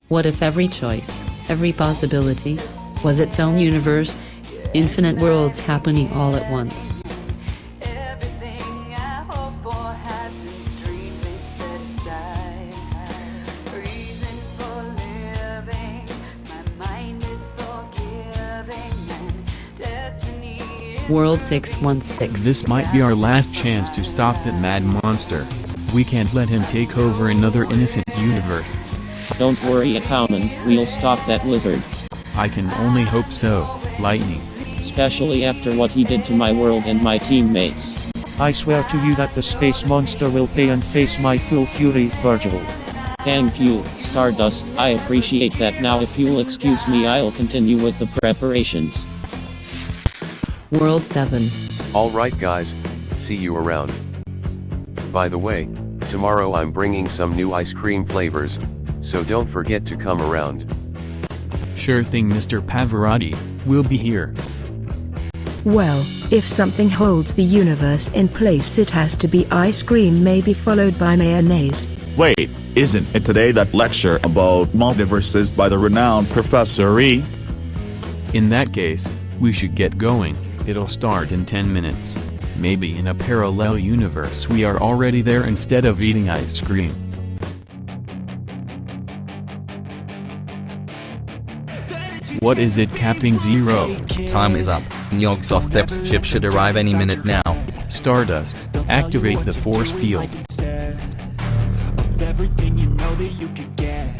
What if every choice, every possibility, was its own universe? Infinite worlds happening all at once. World 616. This might be our last chance to stop that mad monster. We can't let him take over another innocent universe. Don't worry, Cowman, we'll stop that lizard. I can only hope so, Lightning. Especially after what he did to my world and my teammates. I swear to you that the space monster will pay and face my full fury, Virgil. Thank you, Stardust, I appreciate that. Now if you'll excuse me, I'll continue with the preparations. World 7. Alright guys, see you around. By the way, tomorrow I'm bringing some new ice cream flavors, so don't forget to come around. Sure thing, Mr. Pavarotti, we'll be here. Well, if something holds the universe in place, it has to be ice cream, maybe followed by mayonnaise. Wait, isn't it today that lecture about multiverses by the renowned Professor E? In that case, we should get going. It'll start in 10 minutes. Maybe in a parallel universe we are already there instead of eating ice cream. What is it, Captain Zero? Time is up. Nyogsothep's ship should arrive any minute now. Stardust, activate the force field. Everything you know that you can get.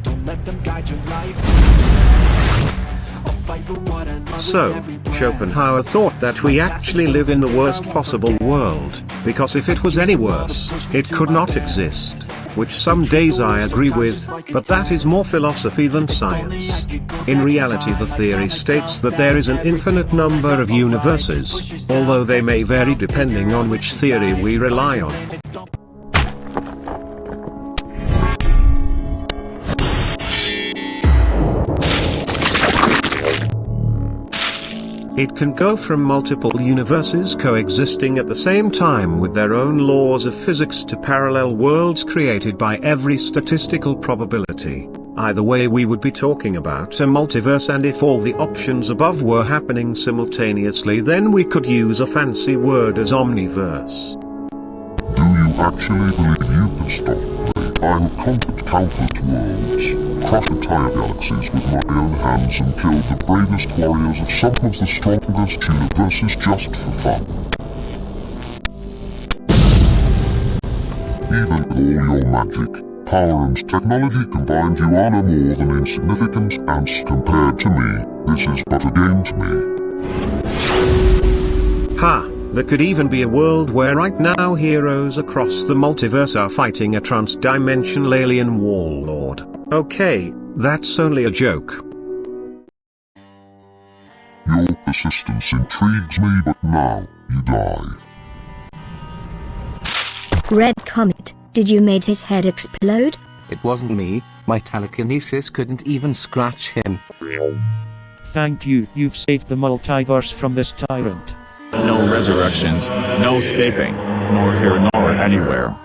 Don't let them guide your life. So, Schopenhauer thought that we actually live in the worst possible world, because if it was any worse, it could not exist. Which some days I agree with, but that is more philosophy than science. In reality, the theory states that there is an infinite number of universes, although they may vary depending on which theory we rely on. It can go from multiple universes coexisting at the same time with their own laws of physics to parallel worlds created by every statistical probability. Either way, we would be talking about a multiverse, and if all the options above were happening simultaneously, then we could use a fancy word as omniverse. Do you actually believe you can stop me? I have conquered countless worlds, crushed entire galaxies with my own hands, and killed the bravest warriors of some of the strongest universes just for fun. Even with all your magic, power and technology combined, you are no more than insignificant, and compared to me, this is but a game to me. Ha! There could even be a world where right now heroes across the multiverse are fighting a trans-dimensional alien warlord. Okay, that's only a joke. Your persistence intrigues me, but now, you die. Red Comet, did you make his head explode? It wasn't me, my telekinesis couldn't even scratch him. Thank you, you've saved the multiverse from this tyrant. No resurrections, no escaping, nor here nor anywhere.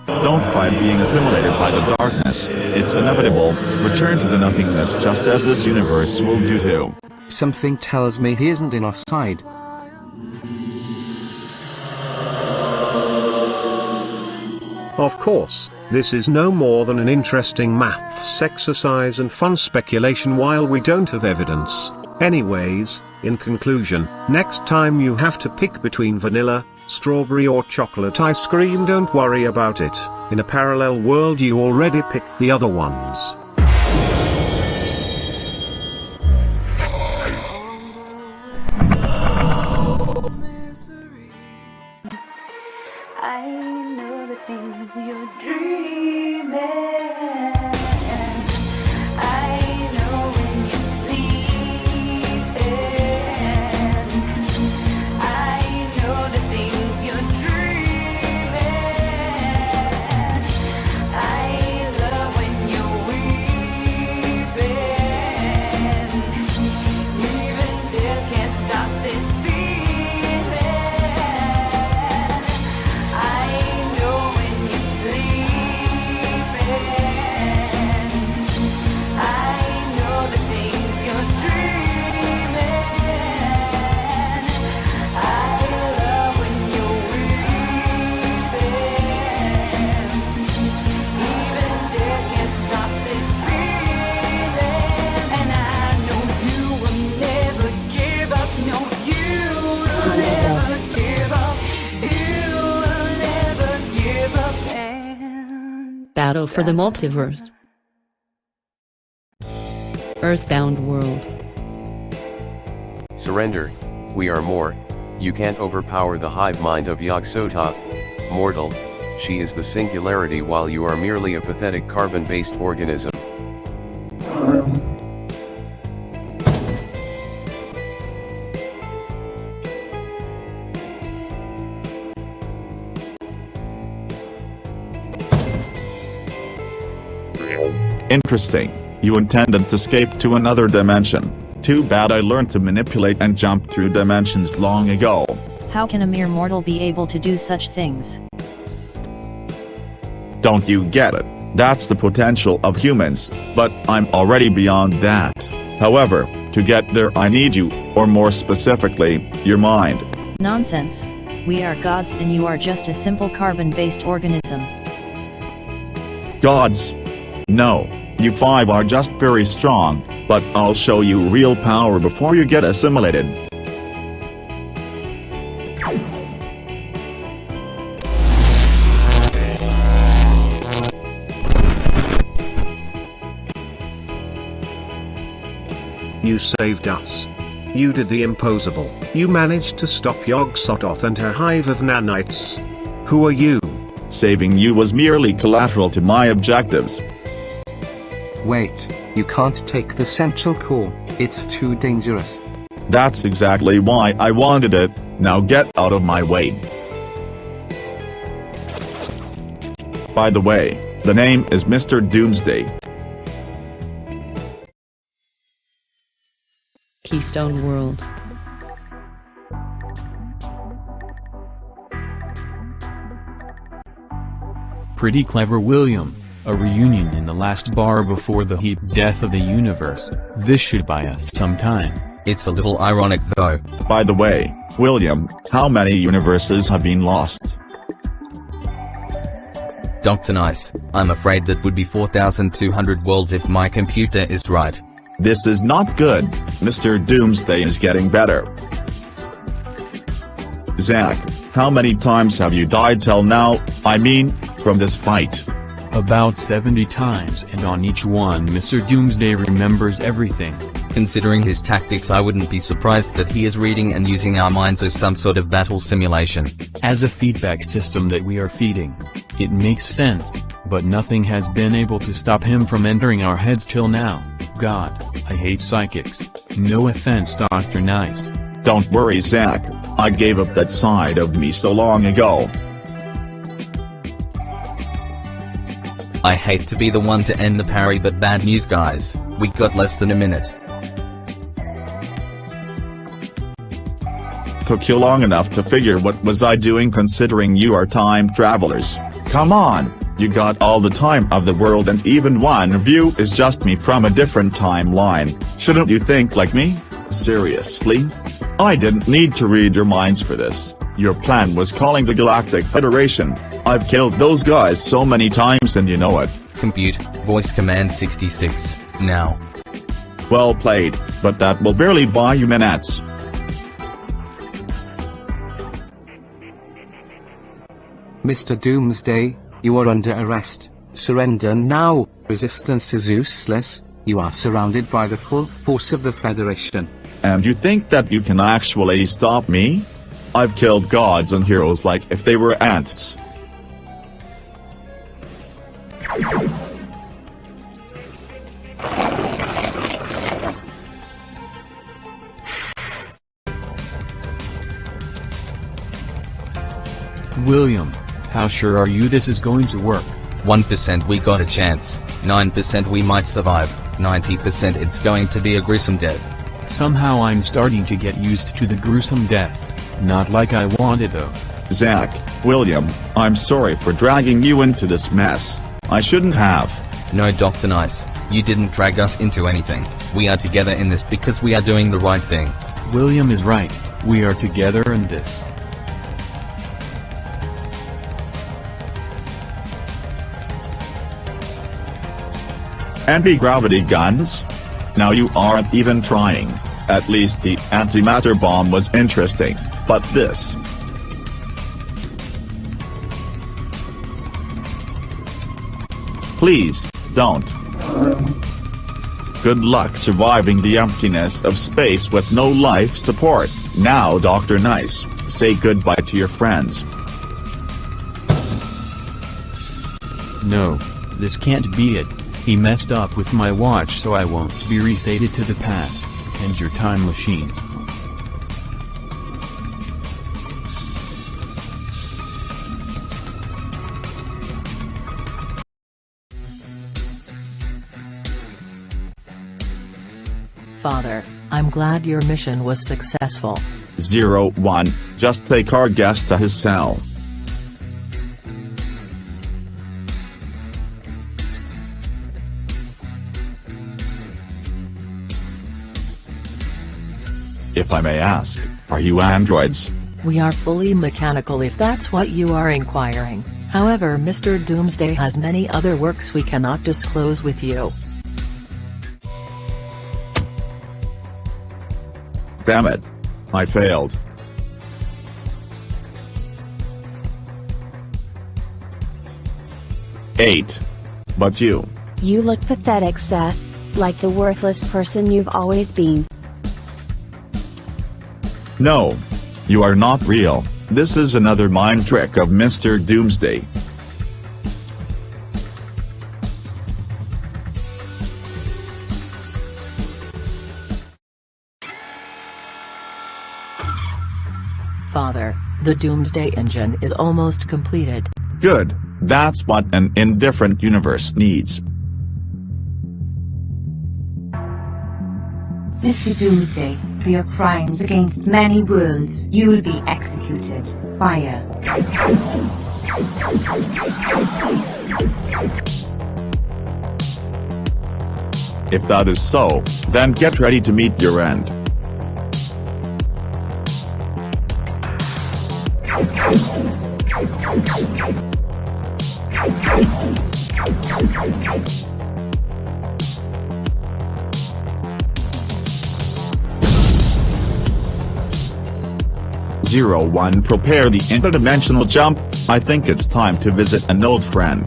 Don't fight being assimilated by the darkness. It's inevitable. Return to the nothingness, just as this universe will do too. Something tells me he isn't in our side. Of course, this is no more than an interesting maths exercise and fun speculation while we don't have evidence. Anyways, in conclusion, next time you have to pick between vanilla, strawberry or chocolate ice cream, don't worry about it. In a parallel world you already picked the other ones. I know the things you're dreaming. I know when you're sleeping. I know the things you're dreaming. I love when you're weeping. Even death can't stop this feeling. I know when you're sleeping. Battle for the multiverse. Earthbound world. Surrender, we are more. You can't overpower the hive mind of Yog-Sothoth. Mortal, she is the singularity while you are merely a pathetic carbon-based organism. Interesting. You intended to escape to another dimension. Too bad I learned to manipulate and jump through dimensions long ago. How can a mere mortal be able to do such things? Don't you get it? That's the potential of humans, but I'm already beyond that. However, to get there I need you, or more specifically, your mind. Nonsense. We are gods and you are just a simple carbon-based organism. Gods? No. You five are just very strong, but I'll show you real power before you get assimilated. You saved us. You did the impossible. You managed to stop Yog-Sothoth and her hive of nanites. Who are you? Saving you was merely collateral to my objectives. Wait, you can't take the central core, it's too dangerous. That's exactly why I wanted it. Now get out of my way. By the way, the name is Mr. Doomsday. Keystone world. Pretty clever, William. A reunion in the last bar before the heat death of the universe. This should buy us some time. It's a little ironic though. By the way, William, how many universes have been lost? Dr. Nice, I'm afraid that would be 4,200 worlds if my computer is right. This is not good. Mr. Doomsday is getting better. Zach, how many times have you died till now, I mean, from this fight? About 70 times, and on each one Mr. Doomsday remembers everything. Considering his tactics, I wouldn't be surprised that he is reading and using our minds as some sort of battle simulation. As a feedback system that we are feeding. It makes sense, but nothing has been able to stop him from entering our heads till now. God, I hate psychics. No offense, Dr. Nice. Don't worry, Zach. I gave up that side of me so long ago. I hate to be the one to end the parry, but bad news guys, we got less than a minute. Took you long enough to figure what was I doing considering you are time travelers. Come on, you got all the time of the world and even one of you is just me from a different timeline. Shouldn't you think like me? Seriously? I didn't need to read your minds for this. Your plan was calling the Galactic Federation. I've killed those guys so many times and you know it. Compute, voice command 66, now. Well played, but that will barely buy you minutes. Mr. Doomsday, you are under arrest. Surrender now. Resistance is useless. You are surrounded by the full force of the Federation. And you think that you can actually stop me? I've killed gods and heroes like if they were ants. William, how sure are you this is going to work? 1% we got a chance, 9% we might survive, 90% it's going to be a gruesome death. Somehow I'm starting to get used to the gruesome death. Not like I wanted though. Zach, William, I'm sorry for dragging you into this mess. I shouldn't have. No, Dr. Nice, you didn't drag us into anything. We are together in this because we are doing the right thing. William is right, we are together in this. Anti-gravity guns? Now you aren't even trying. At least the antimatter bomb was interesting, but this... Please, don't. Good luck surviving the emptiness of space with no life support. Now Dr. Nice, say goodbye to your friends. No, this can't be it. He messed up with my watch, so I won't be resated to the past, and your time machine. Father, I'm glad your mission was successful. 01, just take our guest to his cell. If I may ask, are you androids? We are fully mechanical if that's what you are inquiring. However, Mr. Doomsday has many other works we cannot disclose with you. Damn it. I failed. Eight. But you. You look pathetic, Seth, like the worthless person you've always been. No. You are not real. This is another mind trick of Mr. Doomsday. Father, the Doomsday engine is almost completed. Good. That's what an indifferent universe needs. Mr. Doomsday, for your crimes against many worlds, you'll be executed. Fire. If that is so, then get ready to meet your end. Zero 01, prepare the interdimensional jump. I think it's time to visit an old friend.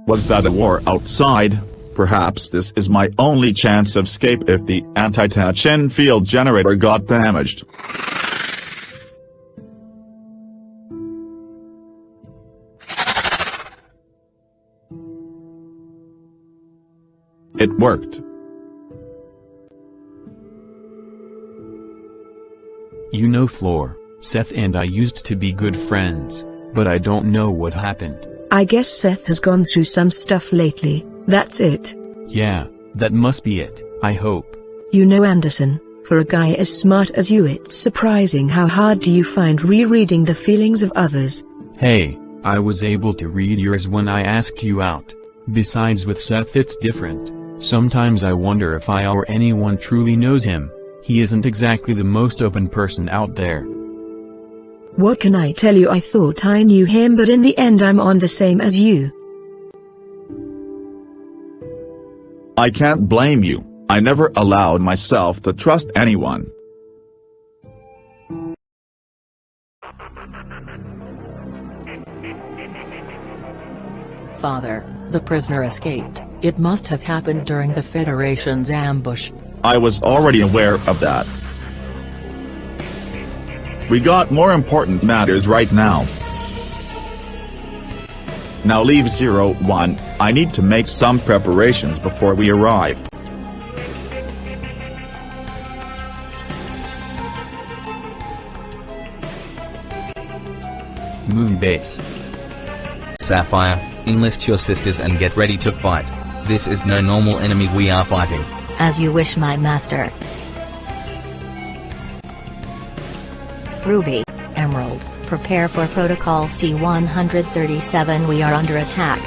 Was that a war outside? Perhaps this is my only chance of escape if the anti-tension field generator got damaged. It worked. You know, Floor, Seth and I used to be good friends, but I don't know what happened. I guess Seth has gone through some stuff lately, that's it. Yeah, that must be it, I hope. You know, Anderson, for a guy as smart as you, it's surprising how hard do you find rereading the feelings of others. Hey, I was able to read yours when I asked you out. Besides, with Seth it's different. Sometimes I wonder if I or anyone truly knows him. He isn't exactly the most open person out there. What can I tell you? I thought I knew him, but in the end I'm on the same as you. I can't blame you. I never allowed myself to trust anyone. Father, the prisoner escaped. It must have happened during the Federation's ambush. I was already aware of that. We got more important matters right now. Now leave 01, I need to make some preparations before we arrive. Moonbase. Sapphire, enlist your sisters and get ready to fight. This is no normal enemy we are fighting. As you wish, my master. Ruby, Emerald, prepare for Protocol C-137. We are under attack.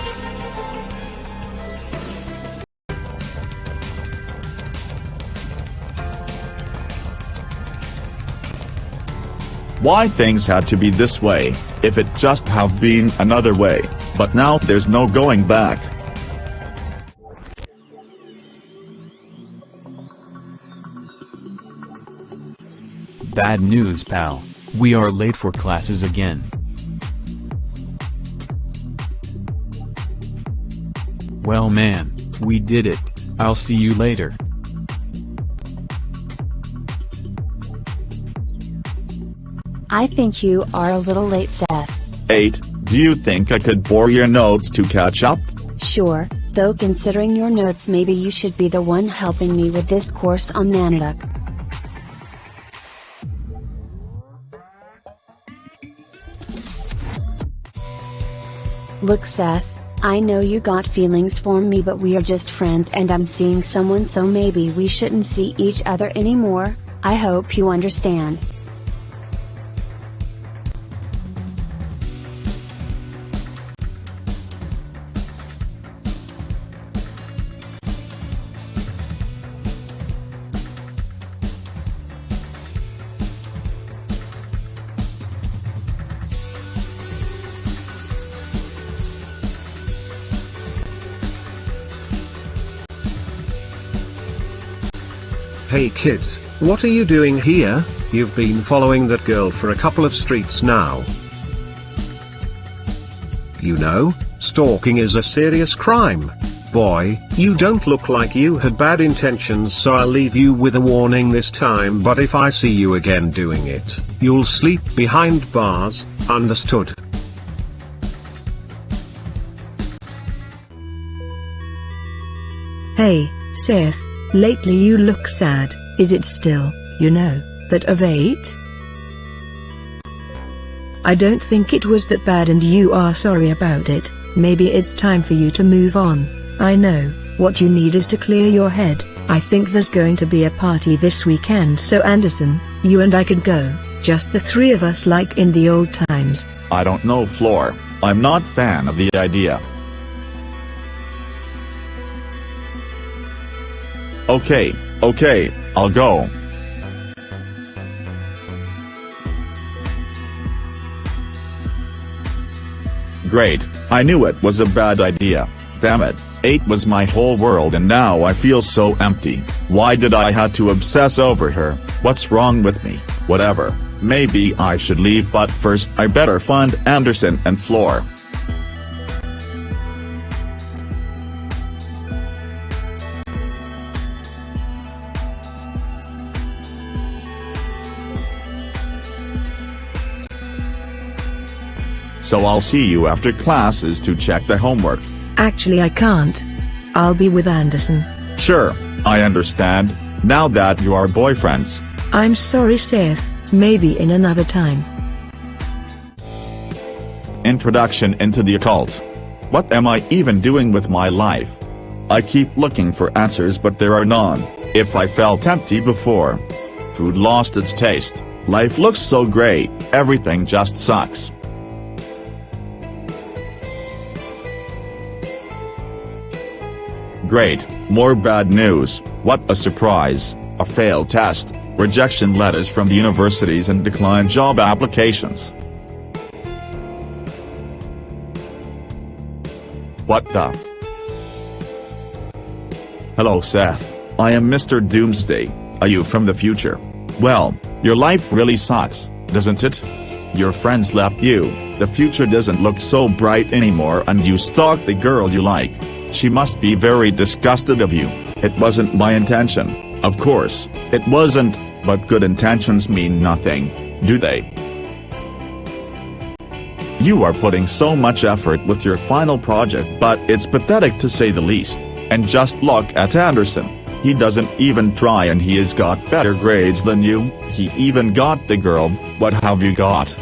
Why things had to be this way, if it just have been another way, but now there's no going back. Bad news, pal. We are late for classes again. Well man, we did it. I'll see you later. I think you are a little late, Seth. 8, do you think I could borrow your notes to catch up? Sure, though considering your notes maybe you should be the one helping me with this course on Nanoduck. Look Seth, I know you got feelings for me but we are just friends and I'm seeing someone so maybe we shouldn't see each other anymore, I hope you understand. Hey kids, what are you doing here? You've been following that girl for a couple of streets now. You know, stalking is a serious crime. Boy, you don't look like you had bad intentions so I'll leave you with a warning this time but if I see you again doing it, you'll sleep behind bars, understood? Hey, Seth. Lately you look sad, is it still, that of 8? I don't think it was that bad and you are sorry about it, maybe it's time for you to move on. I know, what you need is to clear your head. I think there's going to be a party this weekend so Anderson, you and I could go, just the 3 of us like in the old times. I don't know Flor, I'm not fan of the idea. Okay, I'll go. Great, I knew it was a bad idea, damn it, 8 was my whole world and now I feel so empty. Why did I have to obsess over her? What's wrong with me? Whatever, maybe I should leave but first I better find Anderson and Flor. So I'll see you after classes to check the homework. Actually I can't. I'll be with Anderson. Sure, I understand, now that you are boyfriends. I'm sorry Seth, maybe in another time. Introduction into the occult. What am I even doing with my life? I keep looking for answers but there are none. If I felt empty before, food lost its taste, life looks so great, everything just sucks. Great, more bad news, what a surprise, a failed test, rejection letters from the universities and declined job applications. What the? Hello Seth, I am Mr. Doomsday, are you from the future? Well, your life really sucks, doesn't it? Your friends left you, the future doesn't look so bright anymore and you stalked the girl you like. She must be very disgusted of you. It wasn't my intention, of course, it wasn't, but good intentions mean nothing, do they? You are putting so much effort with your final project but it's pathetic to say the least, and just look at Anderson, he doesn't even try and he has got better grades than you, he even got the girl, what have you got?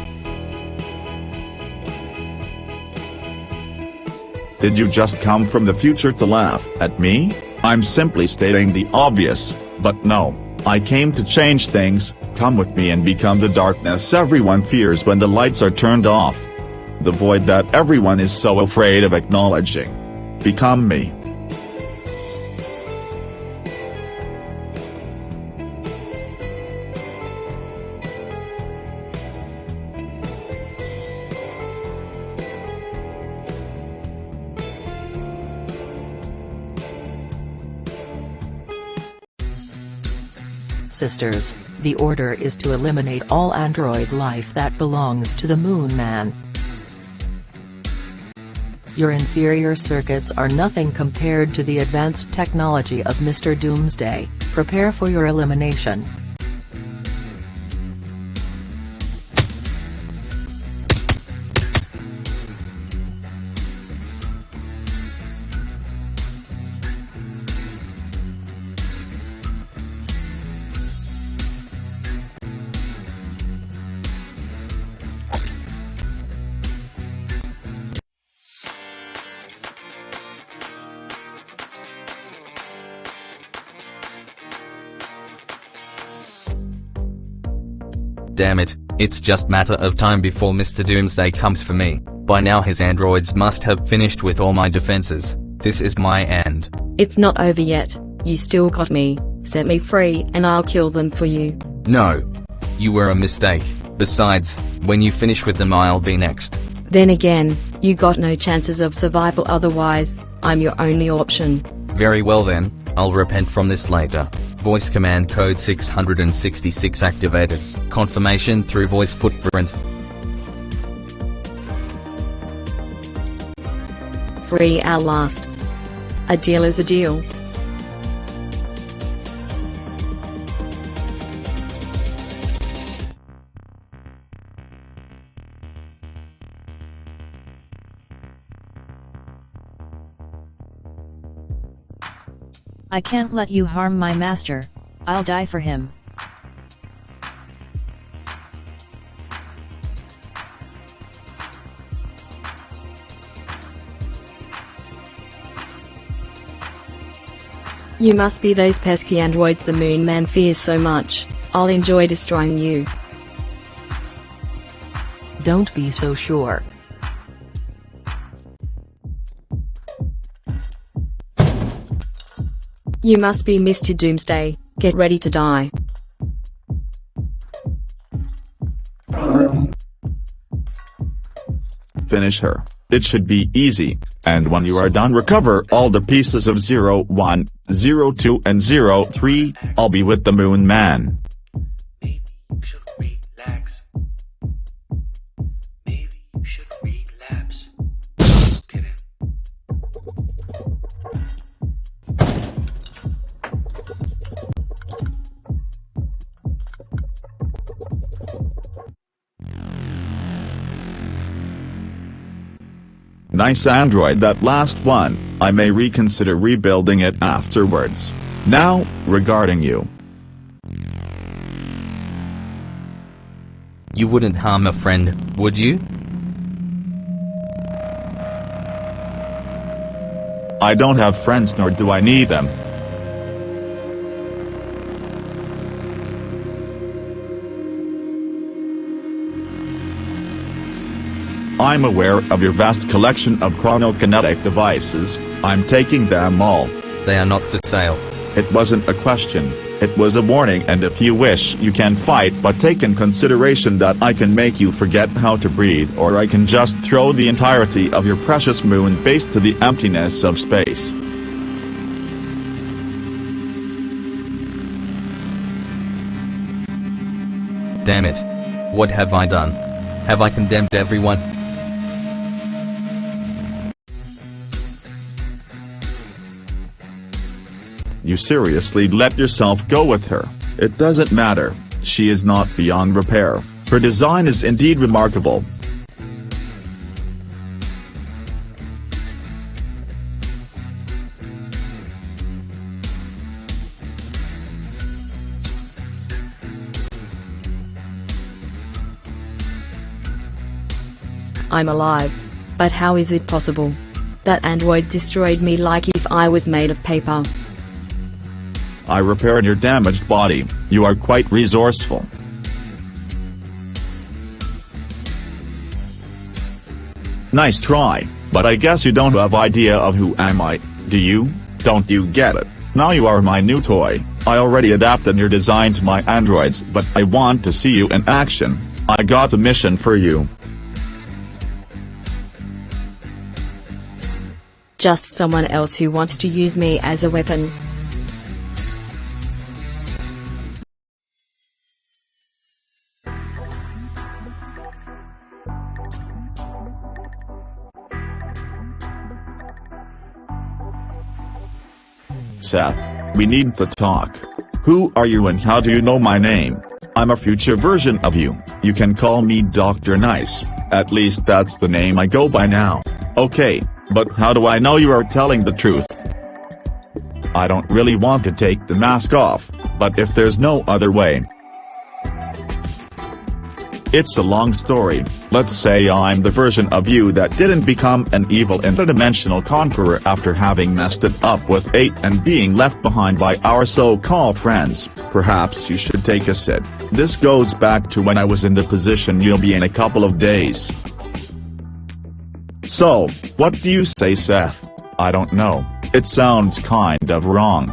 Did you just come from the future to laugh at me? I'm simply stating the obvious, but no, I came to change things, come with me and become the darkness everyone fears when the lights are turned off. The void that everyone is so afraid of acknowledging. Become me. Sisters, the order is to eliminate all android life that belongs to the Moon Man. Your inferior circuits are nothing compared to the advanced technology of Mr. Doomsday. Prepare for your elimination. Damn it, it's just matter of time before Mr. Doomsday comes for me. By now his androids must have finished with all my defenses. This is my end. It's not over yet. You still got me. Set me free and I'll kill them for you. No. You were a mistake. Besides, when you finish with them I'll be next. Then again, you got no chances of survival otherwise. I'm your only option. Very well then, I'll repent from this later. Voice command code 666 activated. Confirmation through voice footprint. Free at last. A deal is a deal. I can't let you harm my master. I'll die for him. You must be those pesky androids the Moon Man fears so much. I'll enjoy destroying you. Don't be so sure. You must be Mr. Doomsday. Get ready to die. Finish her. It should be easy, and when you are done recover all the pieces of 01, 02 and 03, I'll be with the Moon Man. Maybe you should relax. Maybe you should relapse. Get it? Nice android, that last one. I may reconsider rebuilding it afterwards. Now, regarding you. You wouldn't harm a friend, would you? I don't have friends nor do I need them. I'm aware of your vast collection of chronokinetic devices. I'm taking them all. They are not for sale. It wasn't a question. It was a warning, and if you wish you can fight, but take in consideration that I can make you forget how to breathe, or I can just throw the entirety of your precious moon base to the emptiness of space. Damn it. What have I done? Have I condemned everyone? You seriously let yourself go with her. It doesn't matter, she is not beyond repair. Her design is indeed remarkable. I'm alive. But how is it possible? That android destroyed me like if I was made of paper. I repaired your damaged body. You are quite resourceful. Nice try, but I guess you don't have idea of who am I, do you? Don't you get it? Now you are my new toy. I already adapted your design to my androids, but I want to see you in action. I got a mission for you. Just someone else who wants to use me as a weapon. Seth, we need to talk. Who are you and how do you know my name? I'm a future version of you. You can call me Dr. Nice, at least that's the name I go by now. Okay, but how do I know you are telling the truth? I don't really want to take the mask off, but if there's no other way. It's a long story. Let's say I'm the version of you that didn't become an evil interdimensional conqueror after having messed it up with 8 and being left behind by our so-called friends. Perhaps you should take a sit. This goes back to when I was in the position you'll be in a couple of days. So, what do you say, Seth? I don't know. It sounds kind of wrong.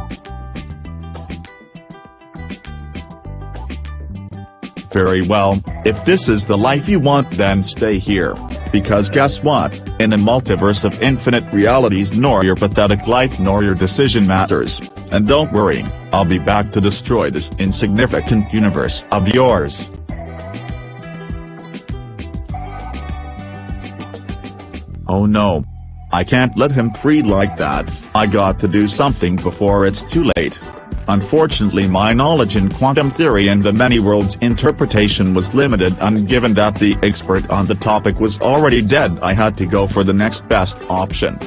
Very well, if this is the life you want then stay here. Because guess what, in a multiverse of infinite realities nor your pathetic life nor your decision matters. And don't worry, I'll be back to destroy this insignificant universe of yours. Oh no. I can't let him free like that. I got to do something before it's too late. Unfortunately my knowledge in quantum theory and the many worlds interpretation was limited, and given that the expert on the topic was already dead I had to go for the next best option.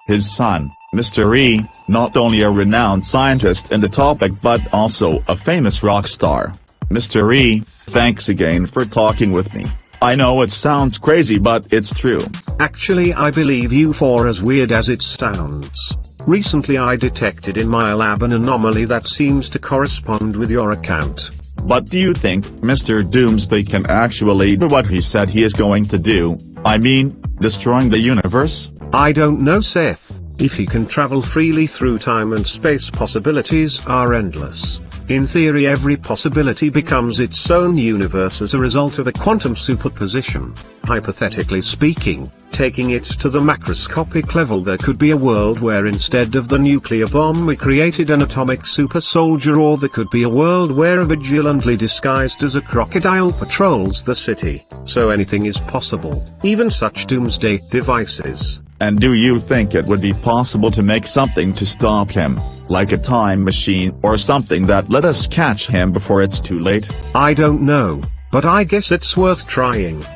His son, Mr. E, not only a renowned scientist in the topic but also a famous rock star. Mr. E, thanks again for talking with me. I know it sounds crazy but it's true. Actually I believe you for as weird as it sounds. Recently I detected in my lab an anomaly that seems to correspond with your account. But do you think Mr. Doomsday can actually do what he said he is going to do? I mean, destroying the universe? I don't know, Seth. If he can travel freely through time and space, possibilities are endless. In theory every possibility becomes its own universe as a result of a quantum superposition. Hypothetically speaking, taking it to the macroscopic level, there could be a world where instead of the nuclear bomb we created an atomic super soldier, or there could be a world where a vigilantly disguised as a crocodile patrols the city. So anything is possible, even such doomsday devices. And do you think it would be possible to make something to stop him, like a time machine or something that let us catch him before it's too late? I don't know, but I guess it's worth trying.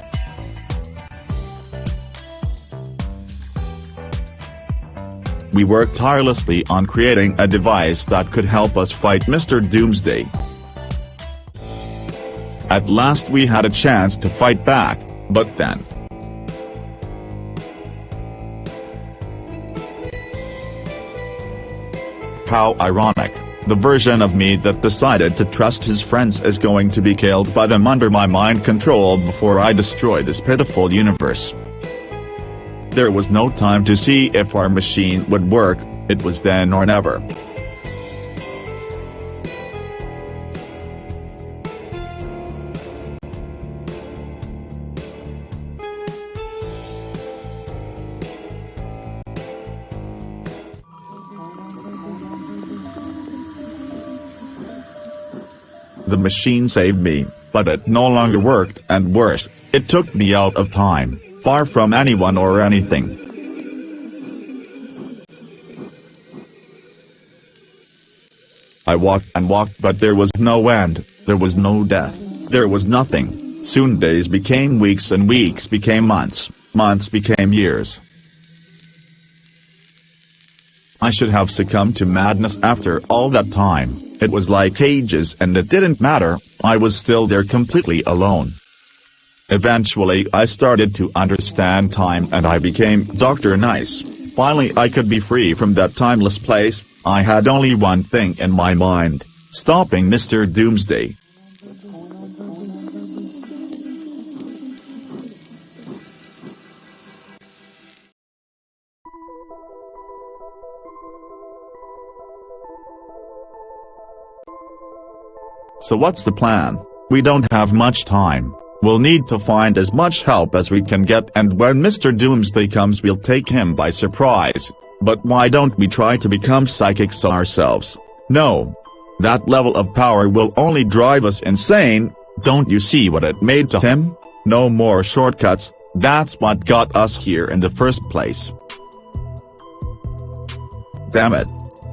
We worked tirelessly on creating a device that could help us fight Mr. Doomsday. At last we had a chance to fight back, but then. How ironic, the version of me that decided to trust his friends is going to be killed by them under my mind control before I destroy this pitiful universe. There was no time to see if our machine would work, it was then or never. The machine saved me, but it no longer worked, and worse, it took me out of time, far from anyone or anything. I walked and walked, but there was no end, there was no death, there was nothing. Soon days became weeks and weeks became months, months became years. I should have succumbed to madness after all that time. It was like ages and it didn't matter, I was still there completely alone. Eventually I started to understand time and I became Dr. Nice. Finally I could be free from that timeless place. I had only one thing in my mind: stopping Mr. Doomsday. So what's the plan? We don't have much time. We'll need to find as much help as we can get, and when Mr. Doomsday comes we'll take him by surprise. But why don't we try to become psychics ourselves? No. That level of power will only drive us insane. Don't you see what it made to him? No more shortcuts, that's what got us here in the first place. Damn it.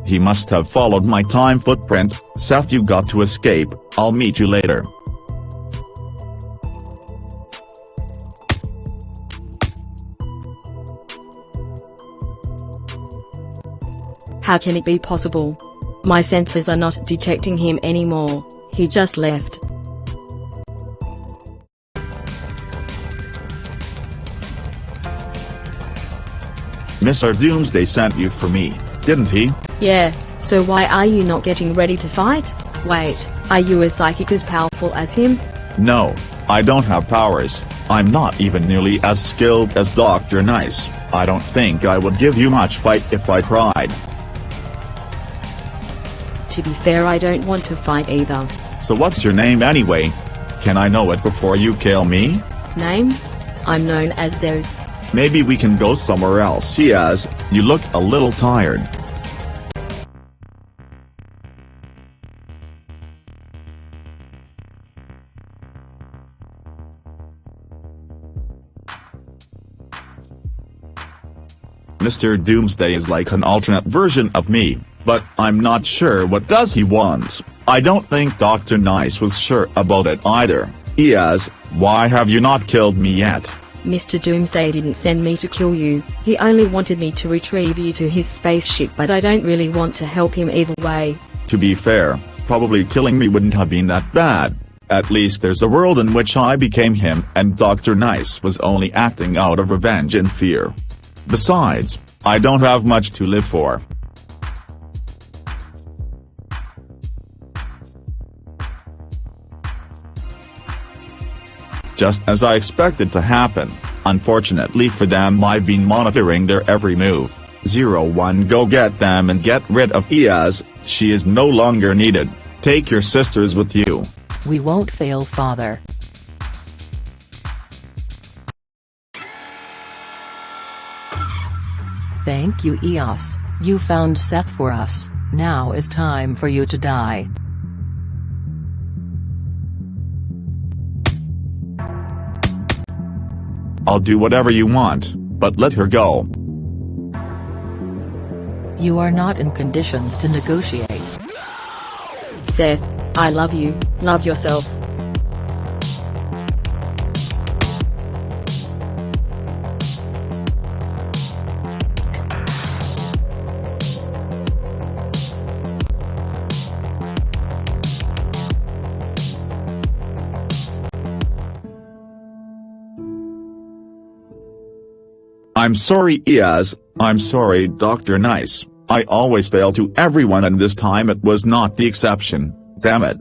He must have followed my time footprint. Seth, you got to escape, I'll meet you later. How can it be possible? My sensors are not detecting him anymore. He just left. Mr. Doomsday sent you for me, didn't he? Yeah, so why are you not getting ready to fight? Wait, are you a psychic as powerful as him? No, I don't have powers. I'm not even nearly as skilled as Dr. Nice. I don't think I would give you much fight if I tried. To be fair, I don't want to fight either. So what's your name anyway? Can I know it before you kill me? Name? I'm known as Zeus. Maybe we can go somewhere else. Yes, you look a little tired. Mr. Doomsday is like an alternate version of me, but I'm not sure what does he want. I don't think Dr. Nice was sure about it either. Yes, why have you not killed me yet? Mr. Doomsday didn't send me to kill you, he only wanted me to retrieve you to his spaceship, but I don't really want to help him either way. To be fair, probably killing me wouldn't have been that bad. At least there's a world in which I became him and Dr. Nice was only acting out of revenge and fear. Besides, I don't have much to live for. Just as I expected to happen, unfortunately for them, I've been monitoring their every move. 01, go get them and get rid of Iaz, she is no longer needed. Take your sisters with you. We won't fail, father. Thank you, Eos, you found Seth for us. Now is time for you to die. I'll do whatever you want, but let her go. You are not in conditions to negotiate. Seth, I love you, love yourself. I'm sorry, Iaz, I'm sorry, Dr. Nice. I always fail to everyone and this time it was not the exception, damn it.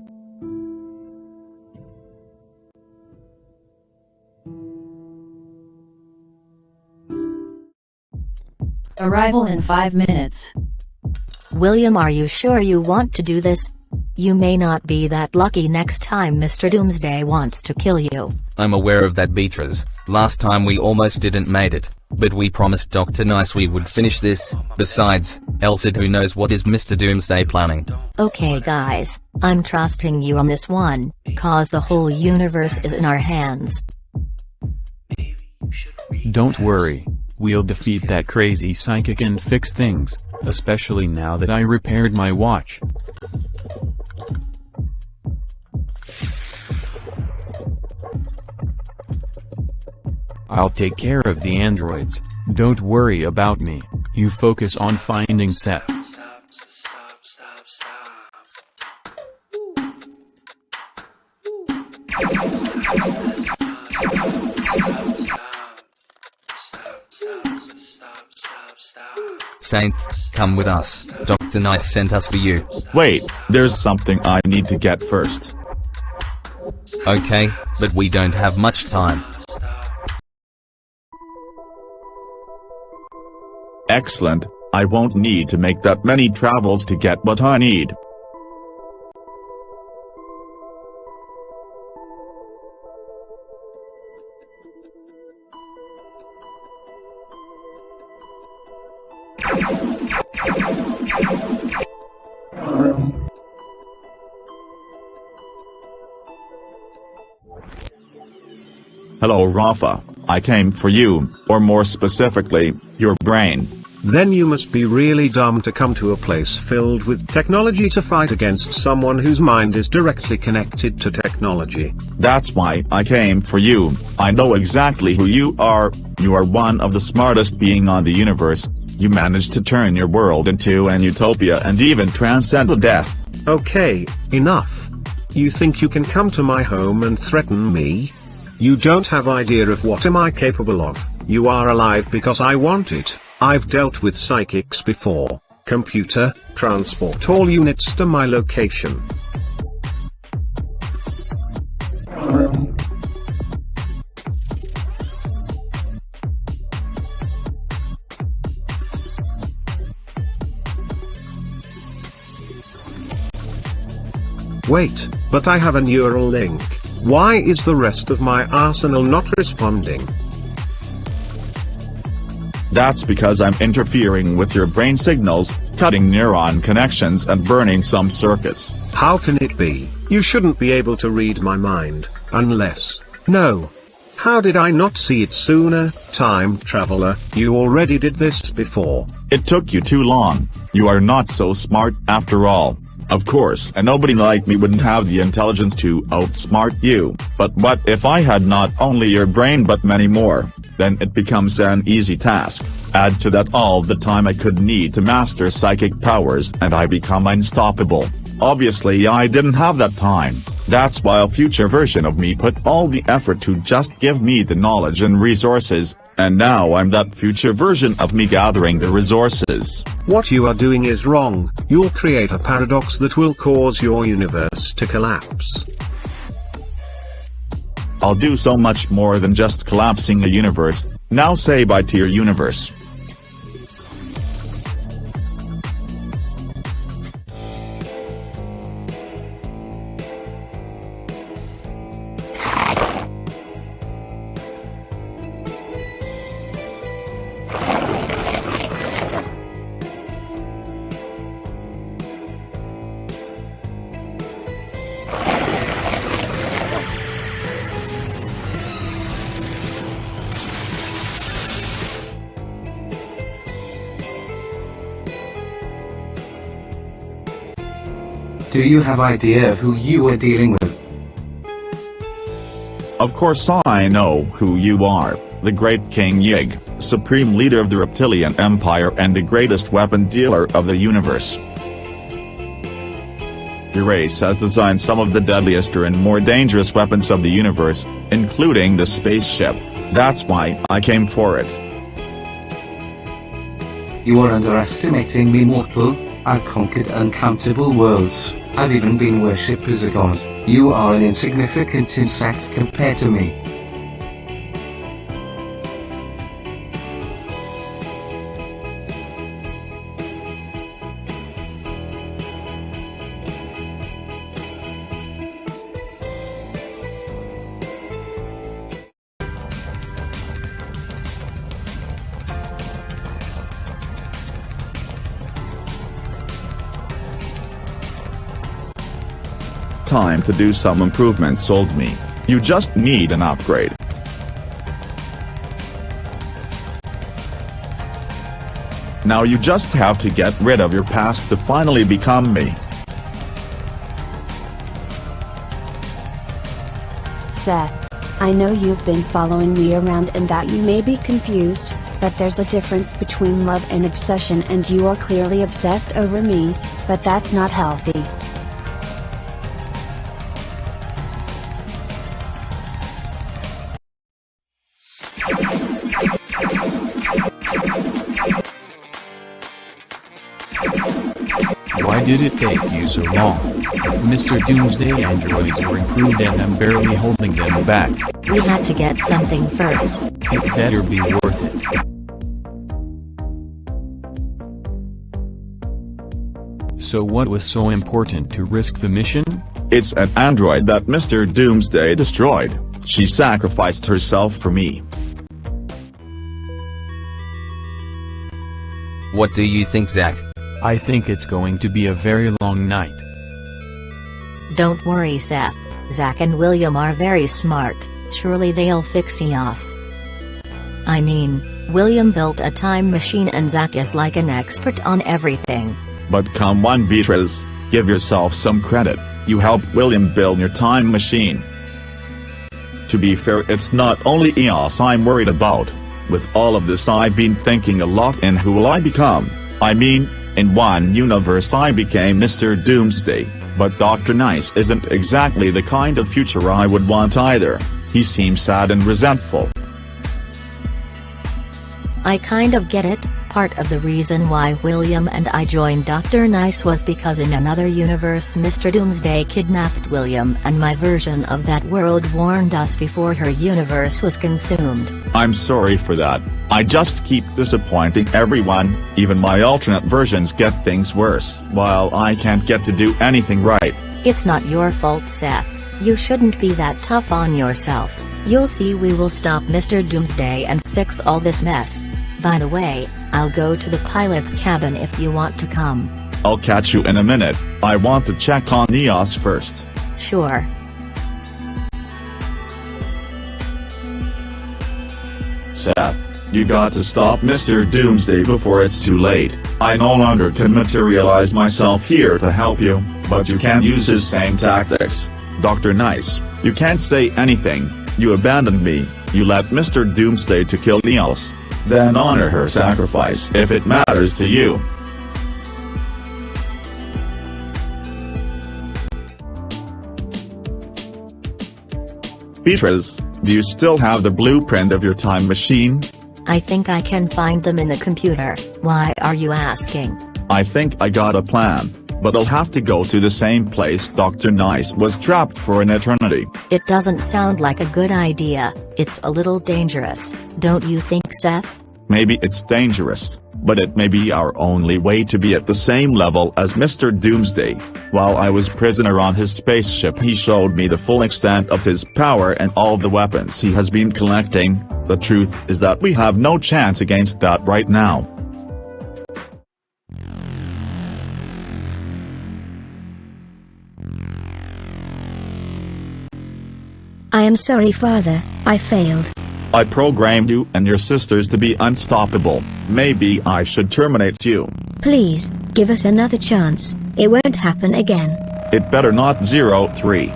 Arrival in 5 minutes. William, are you sure you want to do this? You may not be that lucky next time Mr. Doomsday wants to kill you. I'm aware of that, Beatrice. Last time we almost didn't made it, but we promised Dr. Nice we would finish this. Besides, Elsa, who knows what is Mr. Doomsday planning? Okay guys, I'm trusting you on this one, cause the whole universe is in our hands. Don't worry. We'll defeat that crazy psychic and fix things, especially now that I repaired my watch. I'll take care of the androids, don't worry about me, you focus on finding Seth. Saint, come with us, Dr. Nice sent us for you. Wait, there's something I need to get first. Okay, but we don't have much time. Excellent, I won't need to make that many travels to get what I need. Hello Rafa, I came for you, or more specifically, your brain. Then you must be really dumb to come to a place filled with technology to fight against someone whose mind is directly connected to technology. That's why I came for you. I know exactly who you are one of the smartest beings on the universe. You managed to turn your world into an utopia and even transcend death. Okay, enough. You think you can come to my home and threaten me? You don't have idea of what am I capable of. You are alive because I want it. I've dealt with psychics before. Computer, transport all units to my location. Wait, but I have a neural link. Why is the rest of my arsenal not responding? That's because I'm interfering with your brain signals, cutting neuron connections and burning some circuits. How can it be? You shouldn't be able to read my mind, unless... No. How did I not see it sooner? Time traveler, you already did this before. It took you too long. You are not so smart after all. Of course, nobody like me wouldn't have the intelligence to outsmart you, but what if I had not only your brain but many more? Then it becomes an easy task. Add to that all the time I could need to master psychic powers and I become unstoppable. Obviously I didn't have that time. That's why a future version of me put all the effort to just give me the knowledge and resources, and now I'm that future version of me gathering the resources. What you are doing is wrong. You'll create a paradox that will cause your universe to collapse. I'll do so much more than just collapsing a universe. Now say bye to your universe. Do you have idea of who you are dealing with? Of course I know who you are, the great King Yig, supreme leader of the Reptilian Empire and the greatest weapon dealer of the universe. Your race has designed some of the deadliest and more dangerous weapons of the universe, including the spaceship. That's why I came for it. You are underestimating me, mortal. I've conquered uncountable worlds. I've even been worshipped as a god. You are an insignificant insect compared to me. Time to do some improvements, sold me. You just need an upgrade. Now you just have to get rid of your past to finally become me. Seth, I know you've been following me around and that you may be confused, but there's a difference between love and obsession, and you are clearly obsessed over me, but that's not healthy. Why did it take you so long? Mr. Doomsday androids were improved and I'm barely holding them back. We had to get something first. It better be worth it. So what was so important to risk the mission? It's an android that Mr. Doomsday destroyed. She sacrificed herself for me. What do you think, Zach? I think it's going to be a very long night. Don't worry, Seth. Zach and William are very smart. Surely they'll fix Eos. I mean, William built a time machine and Zach is like an expert on everything. But come on Beatrice, give yourself some credit, you helped William build your time machine. To be fair, it's not only Eos I'm worried about. With all of this I've been thinking a lot in who will I become. I mean, in one universe I became Mr. Doomsday, but Dr. Nice isn't exactly the kind of future I would want either. He seems sad and resentful. I kind of get it. Part of the reason why William and I joined Dr. Nice was because in another universe Mr. Doomsday kidnapped William and my version of that world warned us before her universe was consumed. I'm sorry for that. I just keep disappointing everyone, even my alternate versions get things worse, while I can't get to do anything right. It's not your fault, Seth. You shouldn't be that tough on yourself. You'll see we will stop Mr. Doomsday and fix all this mess. By the way, I'll go to the pilot's cabin if you want to come. I'll catch you in a minute, I want to check on Eos first. Sure. Seth, you got to stop Mr. Doomsday before it's too late. I no longer can materialize myself here to help you, but you can't use his same tactics. Dr. Nice, you can't say anything, you abandoned me, you let Mr. Doomsday to kill Eos. Then honor her sacrifice if it matters to you. Beatrice, do you still have the blueprint of your time machine? I think I can find them in the computer. Why are you asking? I think I got a plan, but I'll have to go to the same place Dr. Nice was trapped for an eternity. It doesn't sound like a good idea. It's a little dangerous, don't you think, Seth? Maybe it's dangerous, but it may be our only way to be at the same level as Mr. Doomsday. While I was prisoner on his spaceship, he showed me the full extent of his power and all the weapons he has been collecting. The truth is that we have no chance against that right now. I am sorry, Father, I failed. I programmed you and your sisters to be unstoppable. Maybe I should terminate you. Please, give us another chance. It won't happen again. It better not. 03.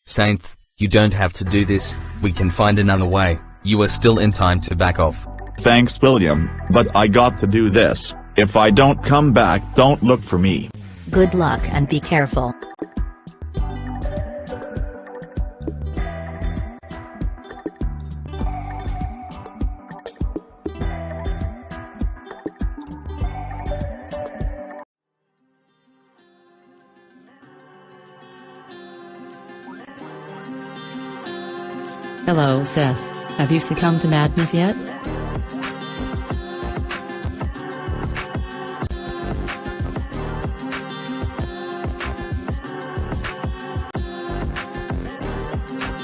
Saint, you don't have to do this, we can find another way. You are still in time to back off. Thanks, William, but I got to do this. If I don't come back, don't look for me. Good luck and be careful. Hello, Seth. Have you succumbed to madness yet?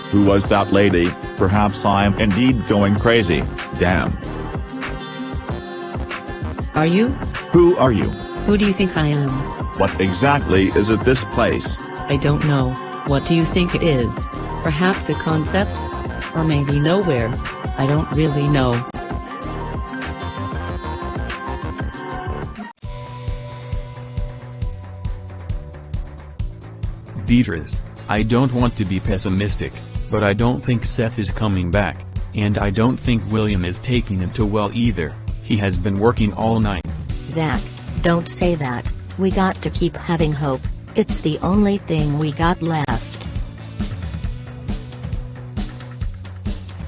Who was that lady? Perhaps I am indeed going crazy. Damn. Are you? Who are you? Who do you think I am? What exactly is it this place? I don't know. What do you think it is? Perhaps a concept? Or maybe nowhere. I don't really know. Beatrice, I don't want to be pessimistic, but I don't think Seth is coming back, and I don't think William is taking it too well either. He has been working all night. Zach, don't say that. We got to keep having hope. It's the only thing we got left.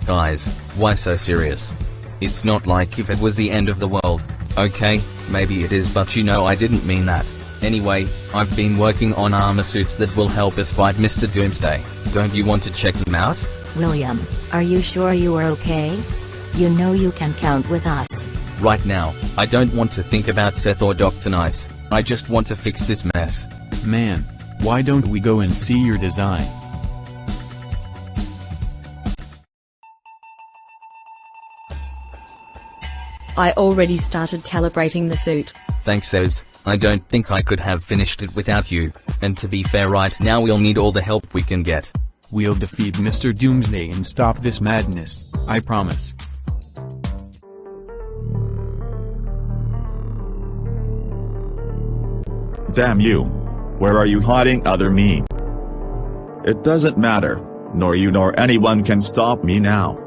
Guys, why so serious? It's not like if it was the end of the world. Okay, maybe it is, but you know I didn't mean that. Anyway, I've been working on armor suits that will help us fight Mr. Doomsday. Don't you want to check them out? William, are you sure you are okay? You know you can count with us. Right now, I don't want to think about Seth or Dr. Nice. I just want to fix this mess. Man, why don't we go and see your design? I already started calibrating the suit. Thanks, Oz. I don't think I could have finished it without you, and to be fair right now we'll need all the help we can get. We'll defeat Mr. Doomsday and stop this madness, I promise. Damn you. Where are you hiding, other me? It doesn't matter, nor you nor anyone can stop me now.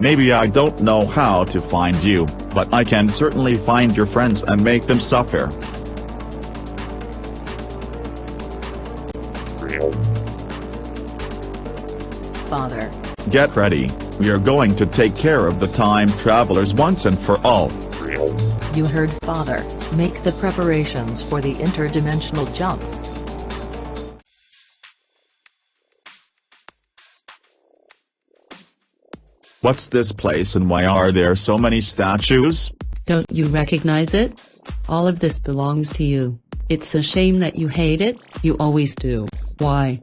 Maybe I don't know how to find you, but I can certainly find your friends and make them suffer. Father. Get ready, we are going to take care of the time travelers once and for all. You heard Father, make the preparations for the interdimensional jump. What's this place and why are there so many statues? Don't you recognize it? All of this belongs to you. It's a shame that you hate it, you always do. Why?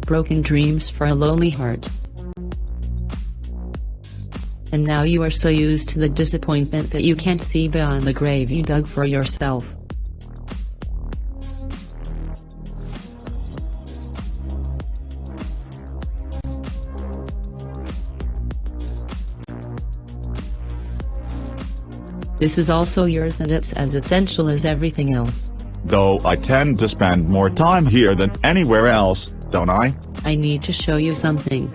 Broken dreams for a lonely heart. And now you are so used to the disappointment that you can't see beyond the grave you dug for yourself. This is also yours and it's as essential as everything else. Though I tend to spend more time here than anywhere else, don't I? I need to show you something.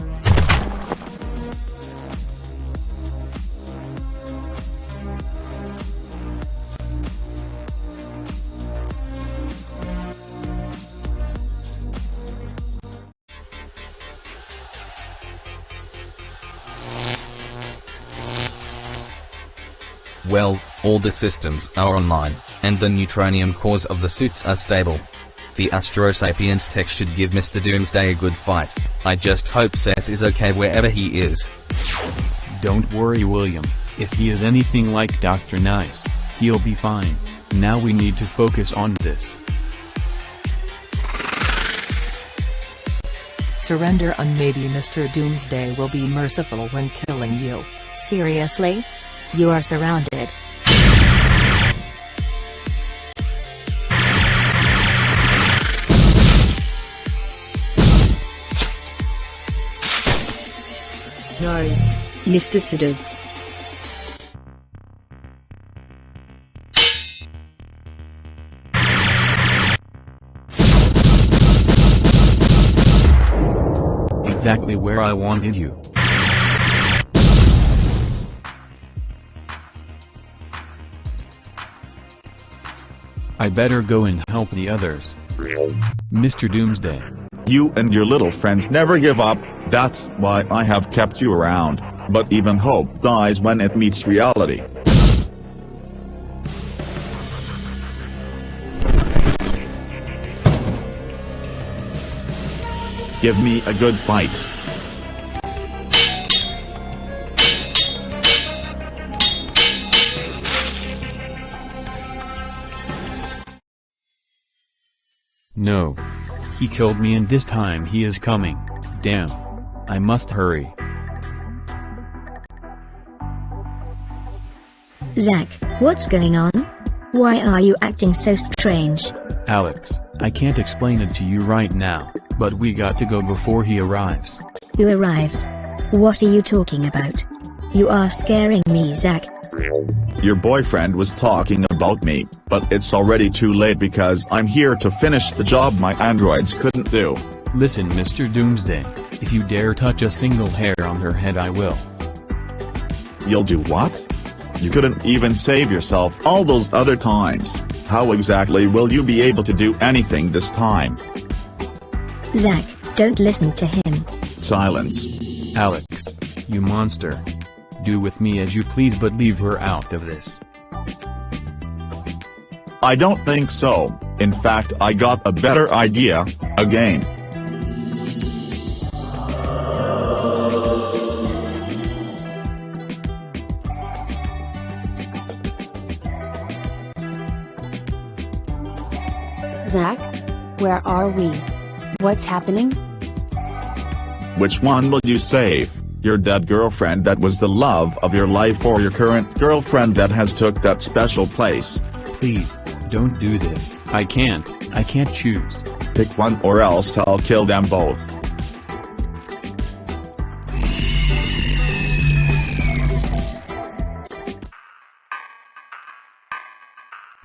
Well, all the systems are online, and the neutronium cores of the suits are stable. The Astro Sapiens tech should give Mr. Doomsday a good fight. I just hope Seth is okay wherever he is. Don't worry, William. If he is anything like Dr. Nice, he'll be fine. Now we need to focus on this. Surrender and maybe Mr. Doomsday will be merciful when killing you. Seriously? You are surrounded. No, Mr. Sidders. Exactly where I wanted you. I better go and help the others. Mr. Doomsday. You and your little friends never give up, that's why I have kept you around, but even hope dies when it meets reality. Give me a good fight. No. He killed me and this time he is coming. Damn. I must hurry. Zach, what's going on? Why are you acting so strange? Alex, I can't explain it to you right now, but we got to go before he arrives. Who arrives? What are you talking about? You are scaring me, Zach. Your boyfriend was talking about me, but it's already too late because I'm here to finish the job my androids couldn't do. Listen, Mr. Doomsday, if you dare touch a single hair on her head I will. You'll do what? You couldn't even save yourself all those other times. How exactly will you be able to do anything this time? Zach, don't listen to him. Silence. Alex, you monster. Do with me as you please, but leave her out of this. I don't think so. In fact, I got a better idea. A game. Zach? Where are we? What's happening? Which one will you save? Your dead girlfriend that was the love of your life, or your current girlfriend that has took that special place? Please, don't do this. I can't choose. Pick one or else I'll kill them both.